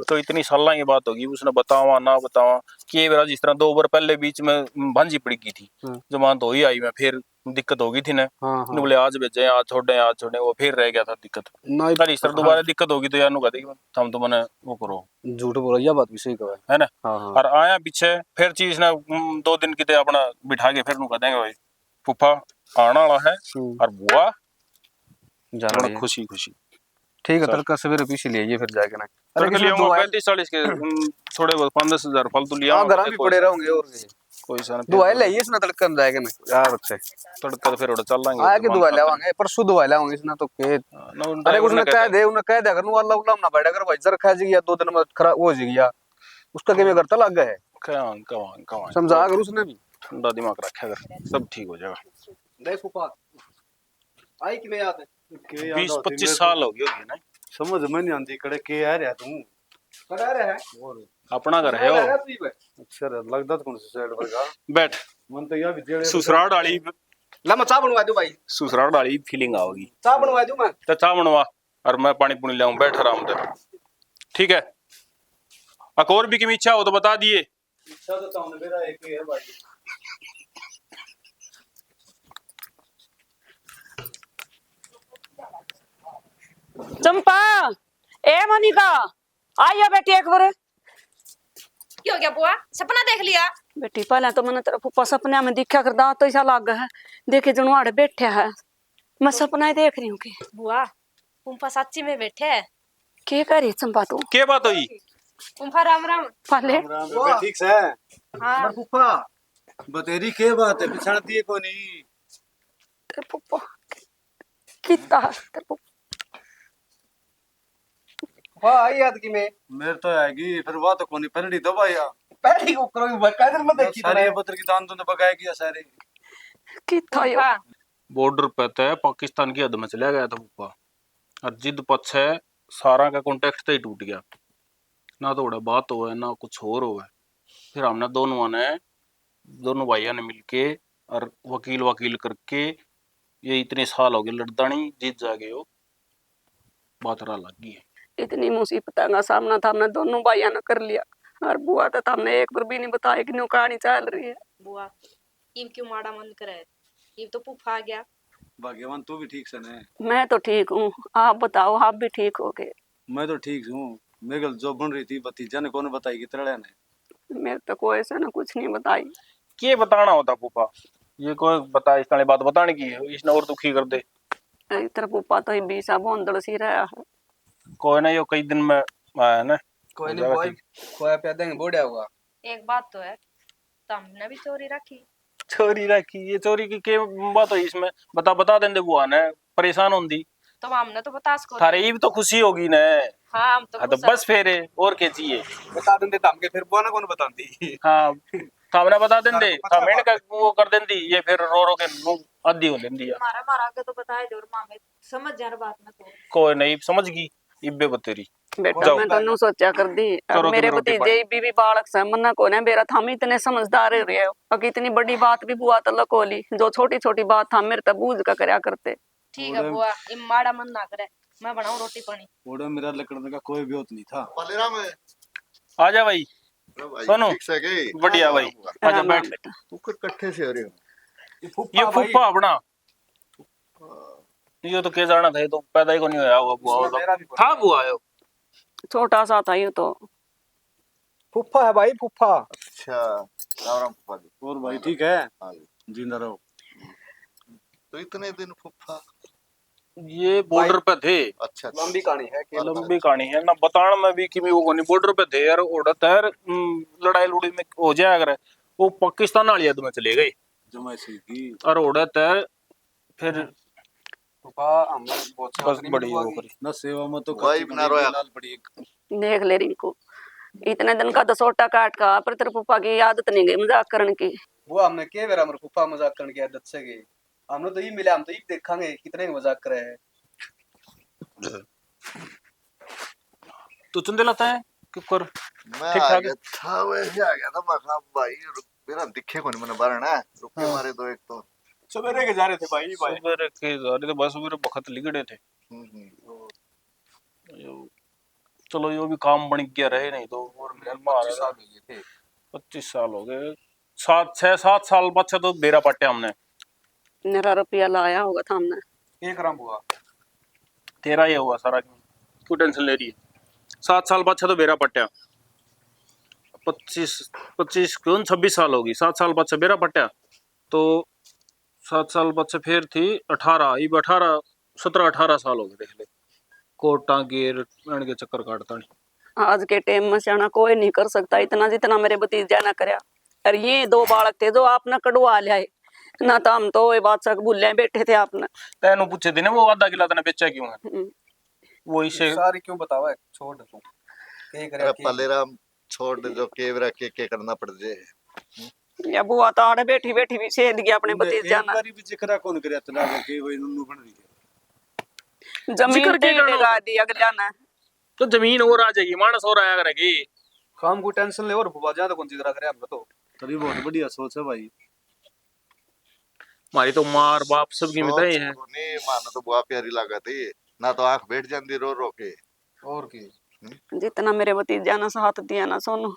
तो इतनी साल की बात होगी उसने बतावा ना बतावा कि मेरा जिस तरह 2 बार पहले बीच में भांजी पड़ गई थी जमान तो ही आई मैं फिर दिक्कत हो गई थी ना बोले आज भेजे आज छोड़े वो फिर रह गया था दिक्कत यार इस तरह दोबारा दिक्कत होगी तो यार नु कहते हम तो मैंने वो करो झूठ बोलो यह बात भी सही कहा है ना हाँ हाँ और आया पीछे फिर चीज ना 2 दिन की अपना बिठा के फिर नु कह देंगे भाई फूफा आना वाला है और बुआ जाना बड़ा है। खुशी खुशी ठीक है तड़का सवेरे पीछे ले आइए फिर जाके ना तड़के किसी ने लिया दवाई 35-40 के थोड़े बहुत 5-10 हजार फालतू लिया हाँ घर भी पड़े रहेंगे और कोई सा दवाई ले आइए इसने तड़का में जाएगा ना यार अच्छे तड़का तो फिर उड़ा चल लांगे आया कि दवाई लावांगे परसों दवाई लावांगे इसने तो के अरे उसने कह दे अगर नु अल्लाह उल्लाह ना बैठा कर भाई जर खा जी 2 दिन में खराब हो जी गया उसका के में करता लग गया है कहां समझा कर उसने भी ठंडा दिमाग रखा कर सब ठीक हो जाएगा देखो पा आई कि मैं याद है 20-25 साल हो गए होगी ना समझ में नहीं आती कड़े के आ रहा तू कड़ा रहा है अपना घर है वो अच्छा लगदा तो कौन से साइड पर का बैठ मन तो या भी जेड़े ससुराल वाली ला मैं चाय बनवा दूं भाई ससुराल वाली फीलिंग आओगी चाय बनवा दूं मैं तो चाह बनवा और मैं पानी पुनी लाऊं बैठ आराम से ठीक है और भी की इच्छा हो तो बता दिए इच्छा तो ताऊ ने मेरा एक ही है भाई चंपा ए मोनिका आइयो बेटी एक बार क्यों क्या बुआ सपना देख लिया बेटी पहले तो मैंने तेरा फूफा सपने में दिखा कर दांत तो ऐसा लग है देखे जनवाड़े बैठे है मैं सपना ही देख रही हूँ कि बुआ पुंफा सच्ची में बैठे है के करी चंपा तू क्या बात हुई पुंफा राम राम पहले राम राम ठीक से हाँ मर फूफा बतेरी के बात है पिछड़ दिए को नहीं तेरे फूफा कितना तेरे फूफा वाह आई याद की मैं मेरे तो आएगी फिर बात तो कोनी पहली दबाया पहली को करो भाई कादर मत देखी सारे पत्र की दान तो बकाया किया सारे कितना यो बॉर्डर पे तो पाकिस्तान की हद में चला गया था पप्पा और जिद पछ सारा का कॉन्टेक्ट तो ही टूट गया ना तो बड़ा बात हो है ना कुछ और हो है फिर हमने दोनों भाइयों ने मिलके और वकील करके ये इतने साल हो गए लड़दानी जीत जागे हो बात रहा लग गई है इतनी मुसीबत का सामना था हमने दोनों भाइयों ने कर लिया और बुआ तो हमने एक बार भी नहीं बताया कि न्यू कहानी चल रही है बुआ इब क्यों माड़ा मन करे इब तो पुफा आ गया भाग्यवान तू भी ठीक से ने मैं तो ठीक हूँ आप बताओ आप भी ठीक हो गए मैं तो ठीक हूँ मेरे गल जो बन रही थी भतीजा ने कौन बताई कि तड़े ने मेरे तो कोई ऐसा ना कुछ नहीं बताई क्या बताना होता फूफा ये कोई बता इस तरह बात बताने की है इसने और दुखी कर दे तेरा फूफा तो ही बीसा बोंदड़ सी रहा है कोई ना ये कई दिन में आया ना कोई नहीं भाई खोया पे देंगे बोड़ा होगा एक बात तो है तुमने भी चोरी रखी चोरी रखी ये चोरी की क्या बात है इसमें बता देंगे बुआ ने परेशान होंगी तो हमने तो बता सको थारे ये भी तो खुशी होगी ना हाँ हम तो हाँ तो खुश हैं। बस फेरे और क्या चाहिए बता देंगे तो हमके फिर बुआ ना कौन बताती हाँ थामने बता देंगे थामेन का वो कर देंदी ये फिर रो के आधी हो लेंदी है मारा मारा के तो बताए जोर मामे समझ जा बात में तो कोई नहीं समझ गई इब्बे बतेरी बेटा जाओ। मैं तो सोचा कर दी अब करो मेरे तुम रोटी भतीजे भी बालक से मन्ना को ने मेरा थाम इतने समझदार रहे हो अब इतनी बड़ी बात भी बुआ तो लकोली जो छोटी छोटी बात था मेरे तब बूझ का करया करते ठीक है बुआ इब माड़ा मन ना करे मैं बनाऊं रोटी पानी ओड़ा मेरा लकड़ने का कोई भी होत नहीं था पालीराम है आ जा भाई भाई सोनू, ठीक से के बढ़िया भाई आजा राम बैठ राम बेटा तू इकट्ठे से हो रहे हो ये फूफा अपना ये तो क्या जाना था ये तो पैदा ही को नहीं होया हुआ बुआ मेरा भी था बुआ आयो छोटा सा था ये तो फुफ्फा है भाई फुफ्फा अच्छा राम राम फूफा जी और भाई ठीक है हाँ जी जिंदा रहो तो इतने दिन फूफा ये बॉर्डर पे थे अच्छा लंबी कहानी है कि लंबी कहानी है ना बताने में भी कि मैं वो कोनी बॉर्डर पे थे यार उड़त है लड़ाई लुड़ी में हो जाया अगर वो पाकिस्तान वाली हद में चले गए जमा सी की और उड़त है फिर फुफ्फा हम बहुत बस बड़ी वो करी ना सेवा में तो भाई बना रोया। लाल पड़ी देख ले रिंकू इतने दिन का तो सोटा काट का पर तेरे फूफा की आदत नहीं गई मजाक करने की वो हमने के बेरा हमर फुफ्फा मजाक करने की आदत से गई हमने तो ये मिला हम तो ये देखेंगे कितने मजाक करे हैं तो चंदे लाता है कि कर मैं ठीक आ ठाक गया था वैसे आ गया था मैं कहा भाई मेरा दिखे को नहीं मैंने बारना रुके मारे दो एक तो सवेरे के जा रहे थे भाई सवेरे के अरे तो बस सवेरे बखत लिगड़े थे। चलो यो भी काम बन गया रहे, नहीं तो और म्यांमार 25 साल हो गए, 6-7 साल बाद से तो बेरा पट्टे हमने। मेरा रुपया लाया होगा था हमने। 1 ग्राम हुआ तेरा ये हुआ सारा, क्यों टेंशन ले रही है? 7 साल बाद से तो बेरा पट्टा, 25 क्यों 26 साल होगी, 7 साल बाद से बेरा पट्टा, तो 7 साल बाद से फिर थी 18, ये 18 17-18 साल हो गए देख ले, कोटा गेर के चक्कर काटता नहीं। आज के टाइम में सियाना कोई नहीं कर सकता इतना जितना मेरे भतीजा ने करया। और ये 2 बालक थे जो आपने कड़वा लिया ना, तो हम तो ये बादशाह भूले बैठे थे आपने। तेनू पूछे थे ना वो आधा किला तने बेचा क्यों है, वो इसे सारी क्यों बतावा है, छोड़ दे तू के करे अरे पलेराम छोड़ दे, जो केवरा के करना पड़ जाए। या बुआ तो आड़े बैठी बैठी भी सेध गया अपने भतीजा एक ना। बारी भी जिक्र कौन करे तला के वही नुनु बन रही है। जमीन पे लगा दी अगला ना, तो जमीन और आ जाएगी, मानस और आया करेगी। काम को टेंशन ले और बुआ ज्यादा कौन जिक्र करे हमको तो। तभी बहुत बढ़िया सोच है भाई। हमारी तो मार बाप सबकी मिलता ही है। नहीं मानो तो बुआ प्यारी लागत है ना, तो आंख बैठ जाती रो रो के। और की जितना मेरे भतीजा ने साथ दिया ना सोनू,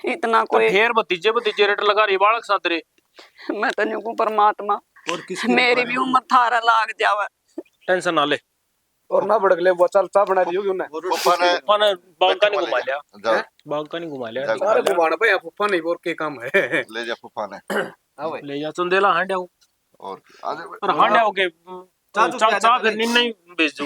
इतना तो कोई फिर भतीजे रेट लगा रही बालक साथ रे। मैं तो नहीं कहूं परमात्मा और किसकी मेरी भी उम्र थारा लाग जावे। टेंशन ना ले, और ना भड़क ले वो, चल चा बना दी होगी उन्हें। पप्पा ने फन बाग का नहीं घुमा लिया, जाओ बाग का नहीं घुमा लिया, सारे घुमाना भाई, फुफा नहीं और के काम है। ले जा फूफा ने। हां भाई ले जा चंदेला हांड्या और आजे और हांड्या के चा फिर नहीं भेज दू।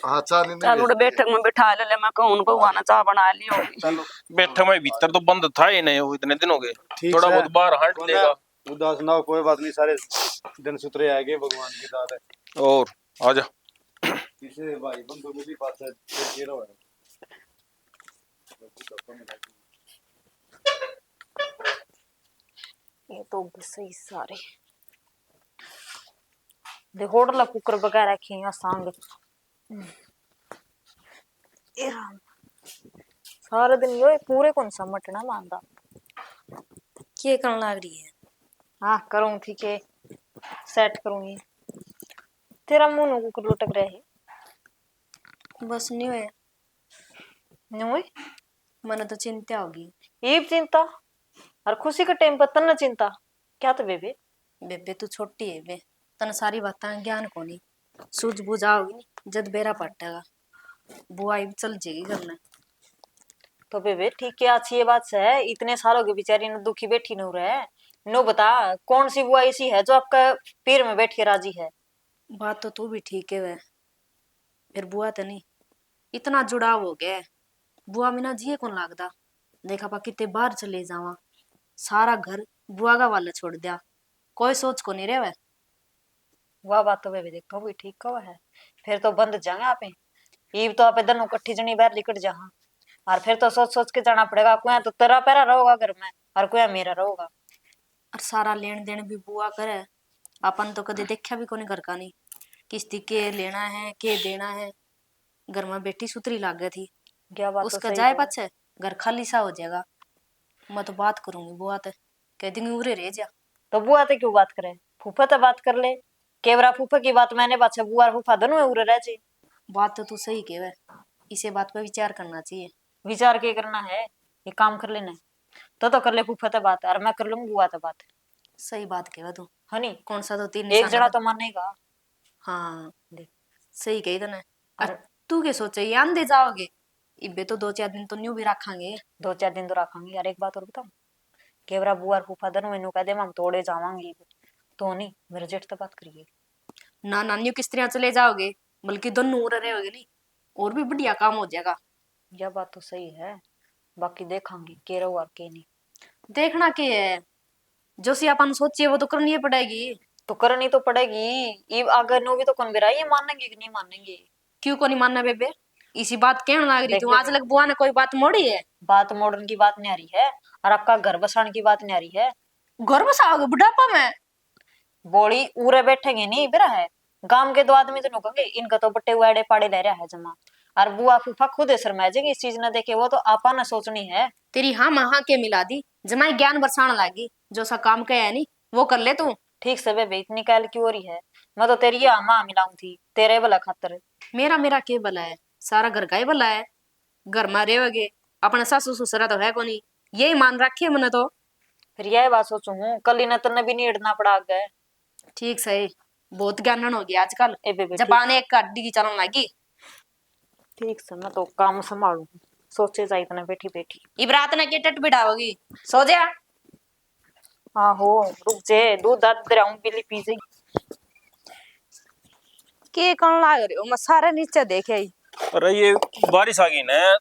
हाँ चाल नहीं चल उड़ बैठक में बिठा ले मैं कहूं बउआ ने चाह बना ली होगी। चलो बैठक में भीतर तो बंद था ही नहीं, वो इतने दिन हो गए, ठीक थोड़ा है। बहुत बाहर हांट कोई देगा। उदास ना हो, कोई बात नहीं, सारे दिन सुतरे आएंगे, भगवान की दात है। और आजा इसे भाई बंधु में भी बात है, ये रहो है। ये तो सही सारे देखो ला कुकर बगा रखे हैं सांग। ए राम, सारा दिन यो पूरे कौन सा मटना मांदा के करने लाग रही है? हाँ करूँ थी के सेट करूंगी। तेरा मुंह नु कुकर लुटक रहे है बस नहीं हुए, नुई मन तो चिंता होगी। ये चिंता और खुशी के टाइम पर तन्ना चिंता क्या तो बेबे। बेबे तू छोटी है बे, तन सारी बातें ज्ञान को नहीं, सूझ बूझ आओगी नहीं, जद बेरा पटेगा बुआई चल जाएगी करना। तो बेबे ठीक है, अच्छी ये बात है, इतने सालों की बेचारी ने दुखी बैठी न रहे। नो बता कौन सी बुआ ऐसी है जो आपका पैर में बैठ के राजी है? बात तो तू भी ठीक है वह, फिर बुआ तो नहीं, इतना जुड़ाव हो गया बुआ बिना जिए कौन लागदा। देखा पा कितने बाहर चले जावा, सारा घर बुआ का वाला छोड़ दिया, कोई सोच को नहीं रहे। वह बात तो बेबे देखो भी ठीक कहो है, फिर तो बंद जाएंगे आपे। ईब तो आपे दोनों कट्ठी जनी बाहर निकट जहाँ, और फिर तो सोच सोच के जाना पड़ेगा। कोई तो तेरा पैरा रहोगा घर में और कोई मेरा रहोगा। और सारा लेन देन भी बुआ करे, अपन तो कदे देखा भी कोनी घर का नहीं, किस्ती के लेना है के देना है। घर में बेटी सुतरी लाग गई थी, क्या बात तो उसका सही जाए है। पाछे घर खाली सा हो जाएगा। मैं तो बात करूंगी बुआ ते, कह देंगे उरे रह जा। तो बुआ तो क्यों बात करे, फूफा तो बात कर ले। केवरा फूफा की बात मैंने बात से बुआ और फूफा दोनों में उरे रह जी। बात तो तू सही कहे, इसे बात पे विचार करना चाहिए। विचार के करना है, ये काम कर लेना है। तो कर ले फूफा तो बात और मैं कर लूंगी बुआ तो बात। सही बात कहे तू, हनी कौन सा तो तीन एक निशाना जना पर- तो मानेगा। हाँ देख सही कही तने। अरे तू क्या सोचे ये आंदे जाओगे? इबे तो 2-4 दिन तो न्यू भी रखांगे। 2-4 दिन तो रखेंगे। यार एक बात और बताऊं, केवरा बुआ और फूफा दोनों मैनू कह दे हम तोड़े जावांगे तो नहीं, मेरे जेठ तो बात करिए ना नानियों की स्त्रियां चले जाओगे, बल्कि दोनों उड़ रहे होगे नहीं, और भी बढ़िया काम हो जाएगा। यह बात तो सही है। बाकी देखेंगे के रहो और के नहीं। देखना के है, जो सी अपन सोचिए वो तो करनी ही पड़ेगी। तो करनी तो पड़ेगी। ये अगर नो भी तो कौन बेरा ये मानेंगे कि नहीं मानेंगे? क्यों को नहीं मानना बेबे? इसी बात कहने लग रही देख तू, ले आज लग बुआ ने कोई बात मोड़ी है? बात मॉडर्न की बात नहीं आ रही है और आपका घर बसाने की बात नहीं आ रही है। घर बसाओगे बुढ़ापा में? बोली उरे बैठेंगे नहीं बेरा है। गांव के 2 आदमी तो नुकेंगे, इनका तो बट्टे उड़े पाड़े ले रहा है जमा। और बुआ फूफा खुद शर्मा जाएंगे इस चीज न देखे, वो तो आपा ने सोचनी है। तेरी हाँ महा के मिला दी, जमाई ज्ञान बरसाने लागी। जो सा काम कहे है नहीं वो कर ले तू, ठीक से बेबे इतनी काल क्यों हो रही है? मैं तो तेरी माँ मिलाऊं थी तेरे भला खातर। मेरा मेरा के भला है, सारा घर का ही भला है। घर में रहोगे, अपना सासू ससुरा तो है को नहीं, यही मान रखी है मैंने तो। फिर यह बात सोचू हूँ कल इन्हें तन्ने भी नीड़ना पड़ा गए। ठीक सही, बहुत ज्ञानन हो गया आजकल, ए बेबे जबान एक काटी की चलन लगी। ठीक से मैं तो काम संभालू, सोचे जाए इतना बैठी बैठी। इबरात ने के टट बिठाओगी, सो जा। आहो रुक जे, दूध दाद दे रहा पीली पी जाई। के कौन लाग रहे हो, मैं सारे नीचे देखे ही। अरे ये बारिश आ गई ना,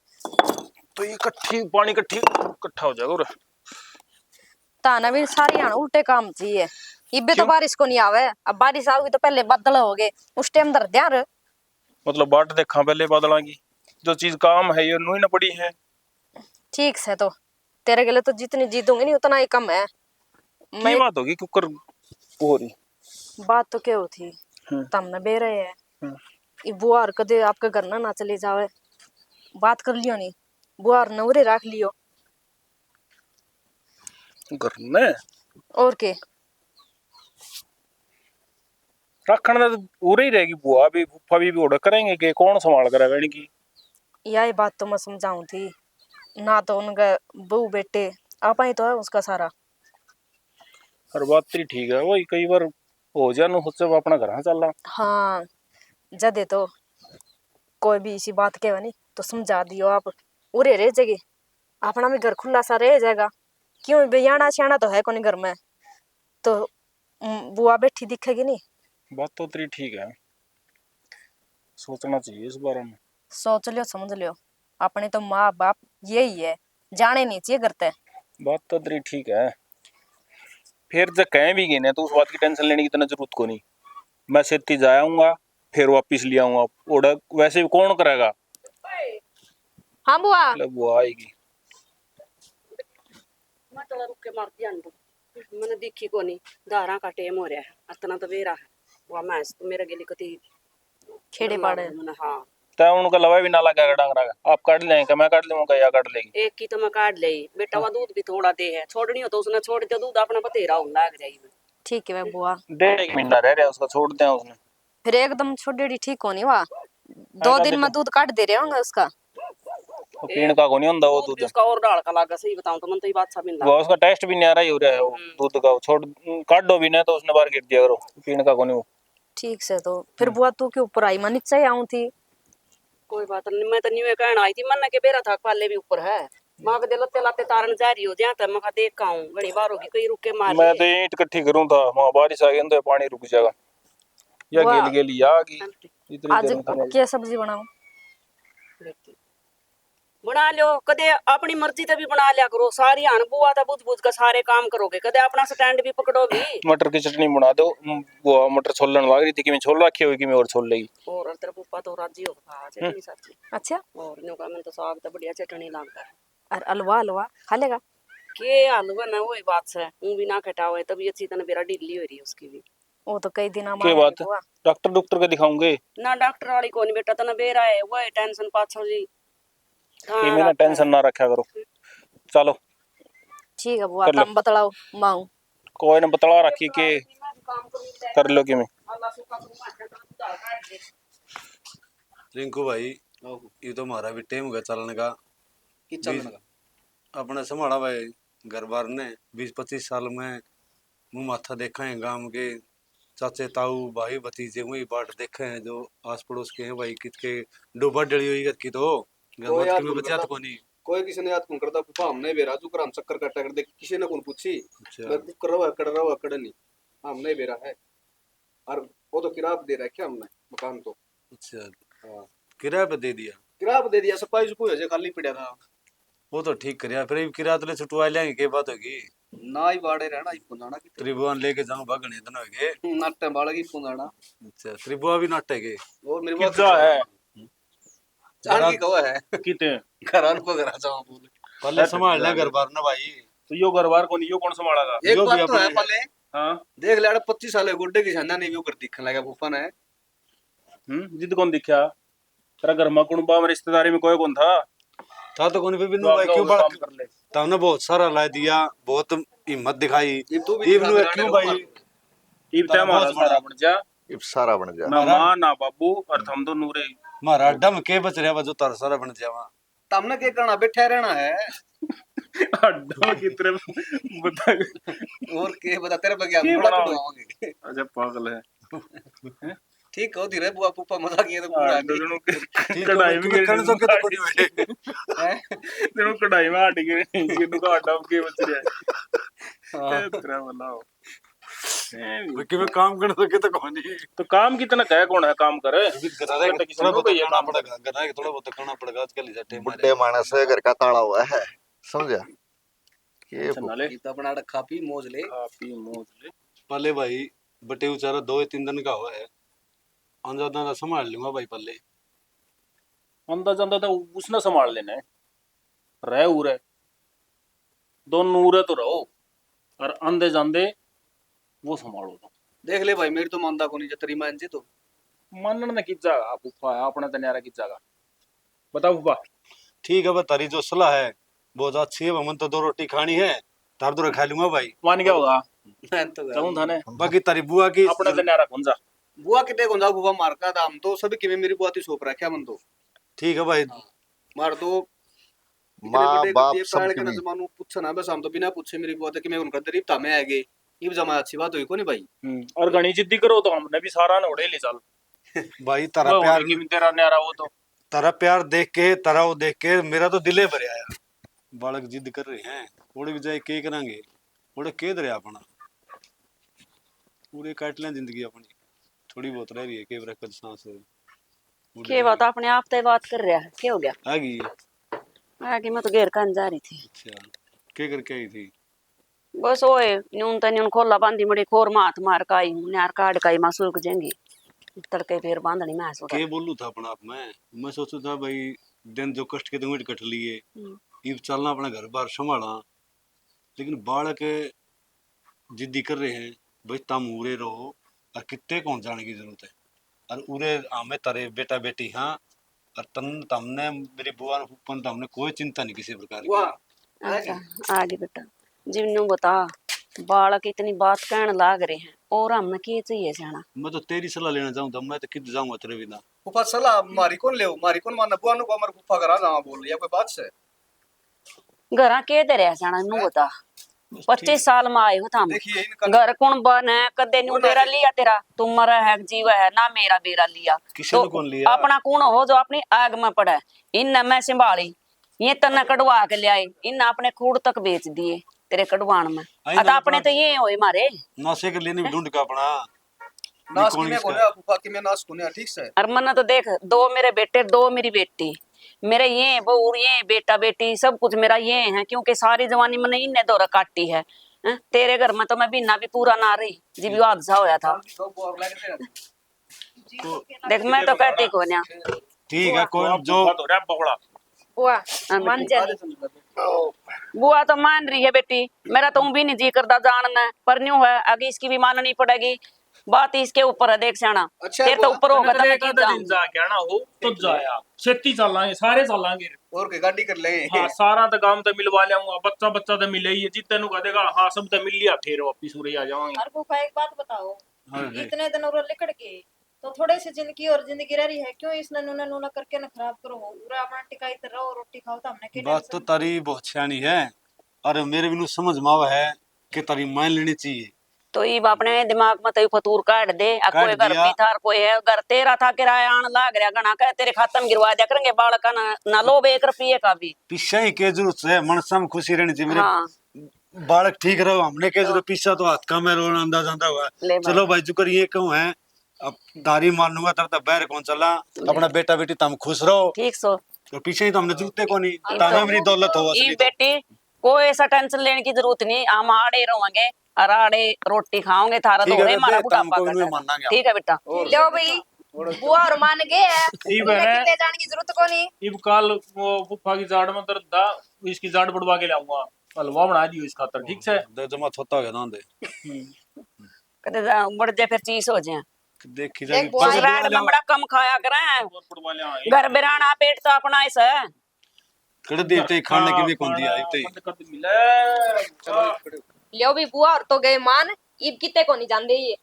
तो ये इकट्ठी पानी इकट्ठा हो जाएगा। ताना भी सारी आना उल्टे काम चाहिए। इबे तो बारिश को नहीं आवे, अब बारिश आओगी तो पहले बादल हो गए, उस टाइम दर ध्यान। मतलब बाट देखा पहले बादल की, जो चीज काम है ये नू ही ना पड़ी है। ठीक से तो तेरे के लिए तो जितनी जीतूंगी नहीं उतना ही कम है। मैं बात होगी कुकर हो रही बात तो क्या होती, तमने बे रहे है ये बुआर कदे आपके घर ना चले जावे, बात कर लियो नहीं, बुआर नवरे रख लियो। घर ने और के रखने तो उरे ही रहेगी, बुआ भी फूफा भी ऑर्डर करेंगे कि कौन संभाल करेगा इनकी। यही बात तो मैं समझाऊं थी ना, तो उनका बहू बेटे आपा ही तो है उसका सारा। हर बात तेरी ठीक है, वही कई बार हो जाए खुद से अपना घर चल रहा। हाँ जदे तो कोई भी इसी बात के नहीं तो समझा दियो आप, उरे रह जाएगी, अपना भी घर खुला सा रह जाएगा। क्यों बेयाना श्याना तो है कौन घर में, तो बुआ बैठी दिखेगी नहीं। बात तो तेरी ठीक है, सोचना चाहिए इस बारे में। सोच लियो समझ लियो, अपने तो माँ बाप यही है, जाने नहीं चाहिए करते। बात तो तेरी ठीक है, फिर जब कहीं भी गए ना तो उस बात की टेंशन लेने की इतना जरूरत को नहीं। मैं सेती जाऊंगा फिर वापिस ले आऊंगा, ऑर्डर वैसे भी कौन करेगा। हाँ बुआ। बुआ आएगी। मैं तो रुक के मार दिया मैंने देखी को नहीं, दारा का टेम हो रहा है, इतना तो बेरा है वो मैं तो मेरे गेली कति खेड़े पाड़े। हाँ तो उनका लवा भी ना लगा डांगरा का, आप काट लेंगे मैं काट लूंगा या काट लेगी। एक की तो मैं काट ले बेटा, वो दूध भी थोड़ा दे है, छोड़नी हो तो उसने छोड़ दिया, दूध अपना बतेरा हो लाग जाएगी। ठीक है बुआ, 1.5 महीना रह रहा उसका, छोड़ दिया उसने। फिर एकदम छोड़ी ठीक होनी वा, 2 दिन में दूध काट दे रहे होंगे उसका। पीण का को नहीं होता वो दूध, उसका और डाल का लागा, सही बताऊं तो मन तो ये बात सा बिंदा वो उसका टेस्ट भी नहीं आ रहा ही हो रहा है वो दूध का, छोड़ काट दो भी ना तो उसने बाहर गिर दिया करो, पीण का को नहीं वो। ठीक से तो फिर बुआ तू के ऊपर आई, मैं नीचे आऊं थी। कोई बात नहीं, मैं तो न्यू कहना आई थी, मन के बेरा था पाले भी ऊपर है, मां के लत्ते लाते तारन जा रही हो जहां तक मैं देख का हूं घड़ी बार होगी कहीं रुक के मार मैं तो ईंट इकट्ठी करूं था, वहां बारिश आ गई तो पानी रुक जाएगा या वाह। गिल गेली आ गई इतनी आज देर में। क्या सब्जी बनाऊं? बना लो, कदे अपनी मर्जी से भी बना लिया करो, सारी हान बुआ था बुझ बुझ का सारे काम करोगे, कदे अपना स्टैंड भी पकड़ोगी। मटर की चटनी बना दो, वो मटर छोलने लग रही थी कि मैं छोल रखी होगी कि मैं और छोल लेगी। और तेरा पप्पा तो राजी हो खा चटनी सब्जी। अच्छा, और न्यू का मैं तो साग तो बढ़िया चटनी लगता है। और अलवा अलवा खा लेगा? के हलवा ना वही बात से ऊ भी ना कटावे तभी अच्छी तरह बेरा ढीली हो रही है उसकी भी। वो तो कई दिन क्या बात है, डॉक्टर के दिखाऊंगे ना डॉक्टर वाली को नहीं बेटा, तना बेरा है वो टेंशन पाछो जी। कि मैंने टेंशन ना रखा करो, चलो ठीक है बुआ, कर लो। तुम बतलाओ माऊ। कोई ने बतला रखी के कर लो कि मैं। रिंकू भाई ये तो हमारा भी टाइम हो गया चलने का, अपने संभाला भाई घर बार ने 20-25 साल में मुंह माथा देखा है, गांव के चाचे ताऊ भाई भतीजे वही बाट देखे हैं जो आस पड़ोस के हैं भाई, कितके डोबा डली हुई घर की तो घर मत में बचा तो नहीं कोई किसी ने याद कौन करता, फूफा हमने बेरा जो कर हम चक्कर काटा कर दे, किसी ने कौन पूछी मैं कर रहा हूं अकड़ नहीं, हमने बेरा है और वो तो किराया दे रखा हमने मकान तो। अच्छा किराया पे दे दिया? किराया दे दिया, सफाई सुफाई हो खाली पड़ा था वो तो ठीक करिया, फिर किराया तो छुटवा लेंगे, के बात होगी ना ही बाड़े रहना ही पुनाना की त्रिभुवन लेके जाऊं भागने दिन हो गए नाटे बाड़ा की पुनाना। अच्छा त्रिभुआ भी नाटेगे और मेरे कितना है चार की कवा है कितने घरान को घरा जाओ बोले पहले संभाल ले घर बार ना भाई, तो यो घरबार को नहीं यो कौन संभालेगा। एक यो बात भी तो है अपने- पहले हाँ 25 साल गुड्डे की छंदा नहीं कर दिखने लगा फूफा ने। जिद कौन दिखा तेरा घर में कुणबा में रिश्तेदारी में कोई कौन था तो कौन भी जो भाई अपना क्यों उधर बड़ा काम कर ले। तुमने बहुत सारा ला दिया, बहुत हिम्मत दिखाई, ये तू भी इब्नु दिखा क्यों मेरा भाई इब ते हमारा बहुत बड़ा। सारा बन जा, इब सारा बन जा। ना माँ ना बाबू और हम तो नूरे। मारा डम के बच रहा बा जो तारा सारा बन जावा। तमने के करना बैठे रहना है अड्डा की तरफ बता और के बता तेरे बगैर के बड़ा बनाओ? कटवाओगे। अच्छा पागल है। ठीक हो धीरे बुआ पुप्पा मजा किया तो पूरा अड्डा नहीं ठीक कढ़ाई है में तुम्हें करने सो के तो कोनी हुए। है तेरे कढ़ाई में हट गए ये दुका अड्डा के बच रहा हाँ। है तेरा बनाओ। कि मैं काम करने सो के तो कोनी। तो काम कितना कहे कौन है काम करे गरारे तो के किसी थोड़ा को बहुत ये करना काम पड़ेगा, गरारे के थोड़ा बहुत करना पड़ेगा आजकल ही जट्टे मारे। बुड्ढे मानस है, घर का ताला हुआ है, समझा? ये अच्छा नाले इतना बना रखा पी मौज ले खा पी मौज ले। पहले भाई बटे उचारा 2 या 3 दिन का हुआ है, अंदाजा संभाल लूंगा भाई पहले। अंदाजा अंदाजा उसने संभाल लेना है रह उरे दोनों उरे तो रहो और अंधे जांदे वो संभालो तो देख ले भाई मेरी तो मानता को नहीं जतरी मान जी तो मानने ने की जागा फूफा है अपने तनियारा की जागा बताओ फूफा। ठीक है भाई तारी जो सलाह है बहुत अच्छी है, मन तो 2 रोटी खानी है, तार दो खा लूंगा भाई। मान क्या होगा मैं तो जाऊं थाने बाकी तारी बुआ की अपने तनियारा कौन जा बुआ कितने को जा बुआ मार का दाम तो सभी किਵੇਂ मेरी बुआ ती सोप रखा मन तो ठीक है भाई। मार तो माँ बाप सब काल की के भी। जमानू पूछना बस हम तो बिना पूछे मेरी बुआ कि मैं उनका दरीब था मैं आ गई ये जमा अच्छी बात हुई को नहीं भाई और घनी जिद्दी करो तो हमने भी सारा ने उड़े ले चल भाई तारा वो प्यार होने की तेरा न्यारा वो तो तारा प्यार देख के तारा वो देख के मेरा तो दिले भर आया। बालक जिद कर रहे हैं उड़े भी जाए के करेंगे उड़े के दरे अपना पूरे काट लें जिंदगी अपनी थोड़ी बहुत रह रही है के बरकत सांस के बात अपने आप ते बात कर रहा है क्या हो गया आ गई। आगे मैं तो घेर कान जा रही थी अच्छा के करके आई थी? बस ओए न्यून तन्यून खोला बांधी मड़ी खोर माथ मार का आई हूं यार काट का मां सूख जाएंगी तड़के फिर बांधनी मैं सोचा के बोलू था अपना आप मैं सोचू था भाई दिन जो कष्ट के दिन कट लिए इब चलना अपना घर बार संभाला, लेकिन बालक जिद्दी कर रहे हैं भाई तम उरे रहो और कितने कौन जाने की जरूरत है और उरे हमें तारे बेटा बेटी हाँ और तमने मेरी बुआ ने फूफा ने हमने कोई चिंता नहीं किसी प्रकार की। वाह अच्छा आगे बेटा जिन्नू बता बालक इतनी बात कहने लाग रहे हैं और हमें क्या चाहिए जाना मैं तो तेरी सलाह लेना चाहूँ मैं तो किद जाऊंगा तेरे बिना। फूफा सलाह मारी कौन ले मारी कौन मारना बुआ नु को हमारे फूफा करा जावा बोल या कोई बात से घर के दे रहे जाना नू बता 25 साल में आए हो था देखिए इनका घर कौन बन है कदे न्यू बेरा लिया तेरा तुम मरा है जीव है ना मेरा बेरा लिया किसी ने कौन लिया? अपना कौन हो जो अपनी आग में पड़ा इन मैं संभाली ये तना कड़वा के लियाए इन अपने खूड़ तक बेच दिए तेरे कड़वान में अता अपने तो ये होए मारे नासे के लिए नहीं ढूंढ का अपना नाश कौन की में इसका? कोने फूफा की में नाश कोने ठीक से और मन्ना तो देख 2 मेरे बेटे 2 मेरी बेटी मेरे ये बहू ये बेटा बेटी सब कुछ मेरा ये है क्योंकि सारी जवानी मैंने इन्हें दौरा काटी है हैं? तेरे घर में तो मैं बिना भी पूरा ना रही जी भी हादसा होया था तो बुआ लग रहा देख मैं तो कहती को ना ठीक है कोई जो तो रहा बगड़ा बुआ हाँ, मान बेटी। जा बुआ तो मान रही है बेटी मेरा तो भी नहीं जी करता जानना पर न्यू है आगे इसकी भी माननी पड़ेगी बात इसके ऊपर है देख जाना अच्छा, तेरे तो बुआ, ऊपर होगा तो मैं एक की आधा जाऊं दिन जा के आना हो तो जाया छेती चलांगे सारे चलांगे और के गाड़ी कर ले हाँ सारा तो काम तो मिलवा लिया बच्चा बच्चा तो मिले ही है जितने नु कह देगा हाँ सब तो मिल लिया फिर वापिस उरे आ जाएंगे। और फूफा एक बात बताओ हाँ जी। इतने दिन और लिकड़ के तो थोड़े से जिंदगी और जिंदगी रह रही है क्यों इसने नूना नूना करके ना खराब करो पूरा अपना टिकाई तर रहो रोटी खाओ तो हमने के बात तो तारी बहुत सियानी है और मेरे बिनु समझ में आवा है कि तारी मान लेनी चाहिए। तो ये अपने दिमाग में तो फतूर काट दे कोई काट घर दिया। भी था कोई है घर तेरा था किराया आन लाग रहा गना कह तेरे खाते में गिरवा दिया करेंगे बालक का ना लो 1 रुपये का भी पीछा ही के जरूरत है मनसा में खुशी रहनी चाहिए मेरे हाँ बालक ठीक रहो हमने के जरूरत पीछा तो हाथ का में रोना अंदाजा अंदा हुआ ले भाई। चलो भाई जुकर ये कहूँ है अब तारी मानूंगा तब तक बैर कौन चला अपना बेटा बेटी तुम खुश रहो ठीक सो तो पीछे ही तो हमने जूते को नहीं तामे मेरी दौलत हो ये असली तो। बेटी कोई ऐसा टेंशन लेने की जरूरत नहीं हम आड़े रहेंगे और आड़े रोटी खाओगे थारा ठीक तो है है हमारा बेटा, हमको बुढ़ापा इन्हें कटा मानना क्या? ठीक है बेटा लो भाई बुआ और मान गए है ठीक उन्हें है। कितने जाने की जरूरत को नहीं इब कल वो फूफा की जाड़ में दर्द था इसकी जाड़ बढ़वा के लाऊंगा हलवा बना दियो इस खातर ठीक से दे जमा थोता हो गया ना दे कहते बढ़ जाए फिर चीज हो जाए देखी देख जाएगी बुआ, उस रात में बड़ा कम खाया करें और बढ़वा ले आए घर बिराना पेट तो अपना इस है कड़ देते खाने की भी कौन दिया इतने कर मिले लो भी बुआ और तो गए मान इब कितने को नहीं जानते ये।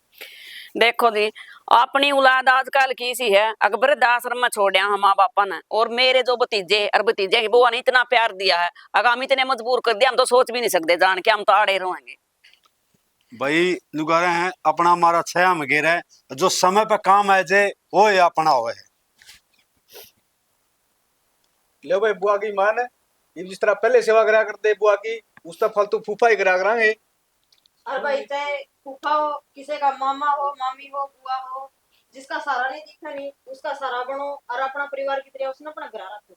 देखो जी, अपनी औलाद आजकल की सी है, अगर वृद्धाश्रम में छोड़ा हम माँ बापा ने, और मेरे जो भतीजे और भतीजे की बुआ ने इतना प्यार दिया है, अगर हम इतने मजबूर कर दिया हम तो सोच भी नहीं सकते, जान के हम तो आड़े रहेंगे। भाई नुगारे हैं अपना हमारा छया में गिर है, जो समय पे काम आए जे वो ये अपना हुआ है। ले भाई बुआ की मान है, ये जिस तरह पहले सेवा करा करते बुआ की, उस तरह फालतू फूफा ही करा करांगे। और भाई चाहे फूफा हो, किसी का मामा हो, मामी हो, बुआ हो, जिसका सारा नहीं दिखा नहीं उसका सारा बनो और अपना परिवार की तरह उसने अपना घर रखो।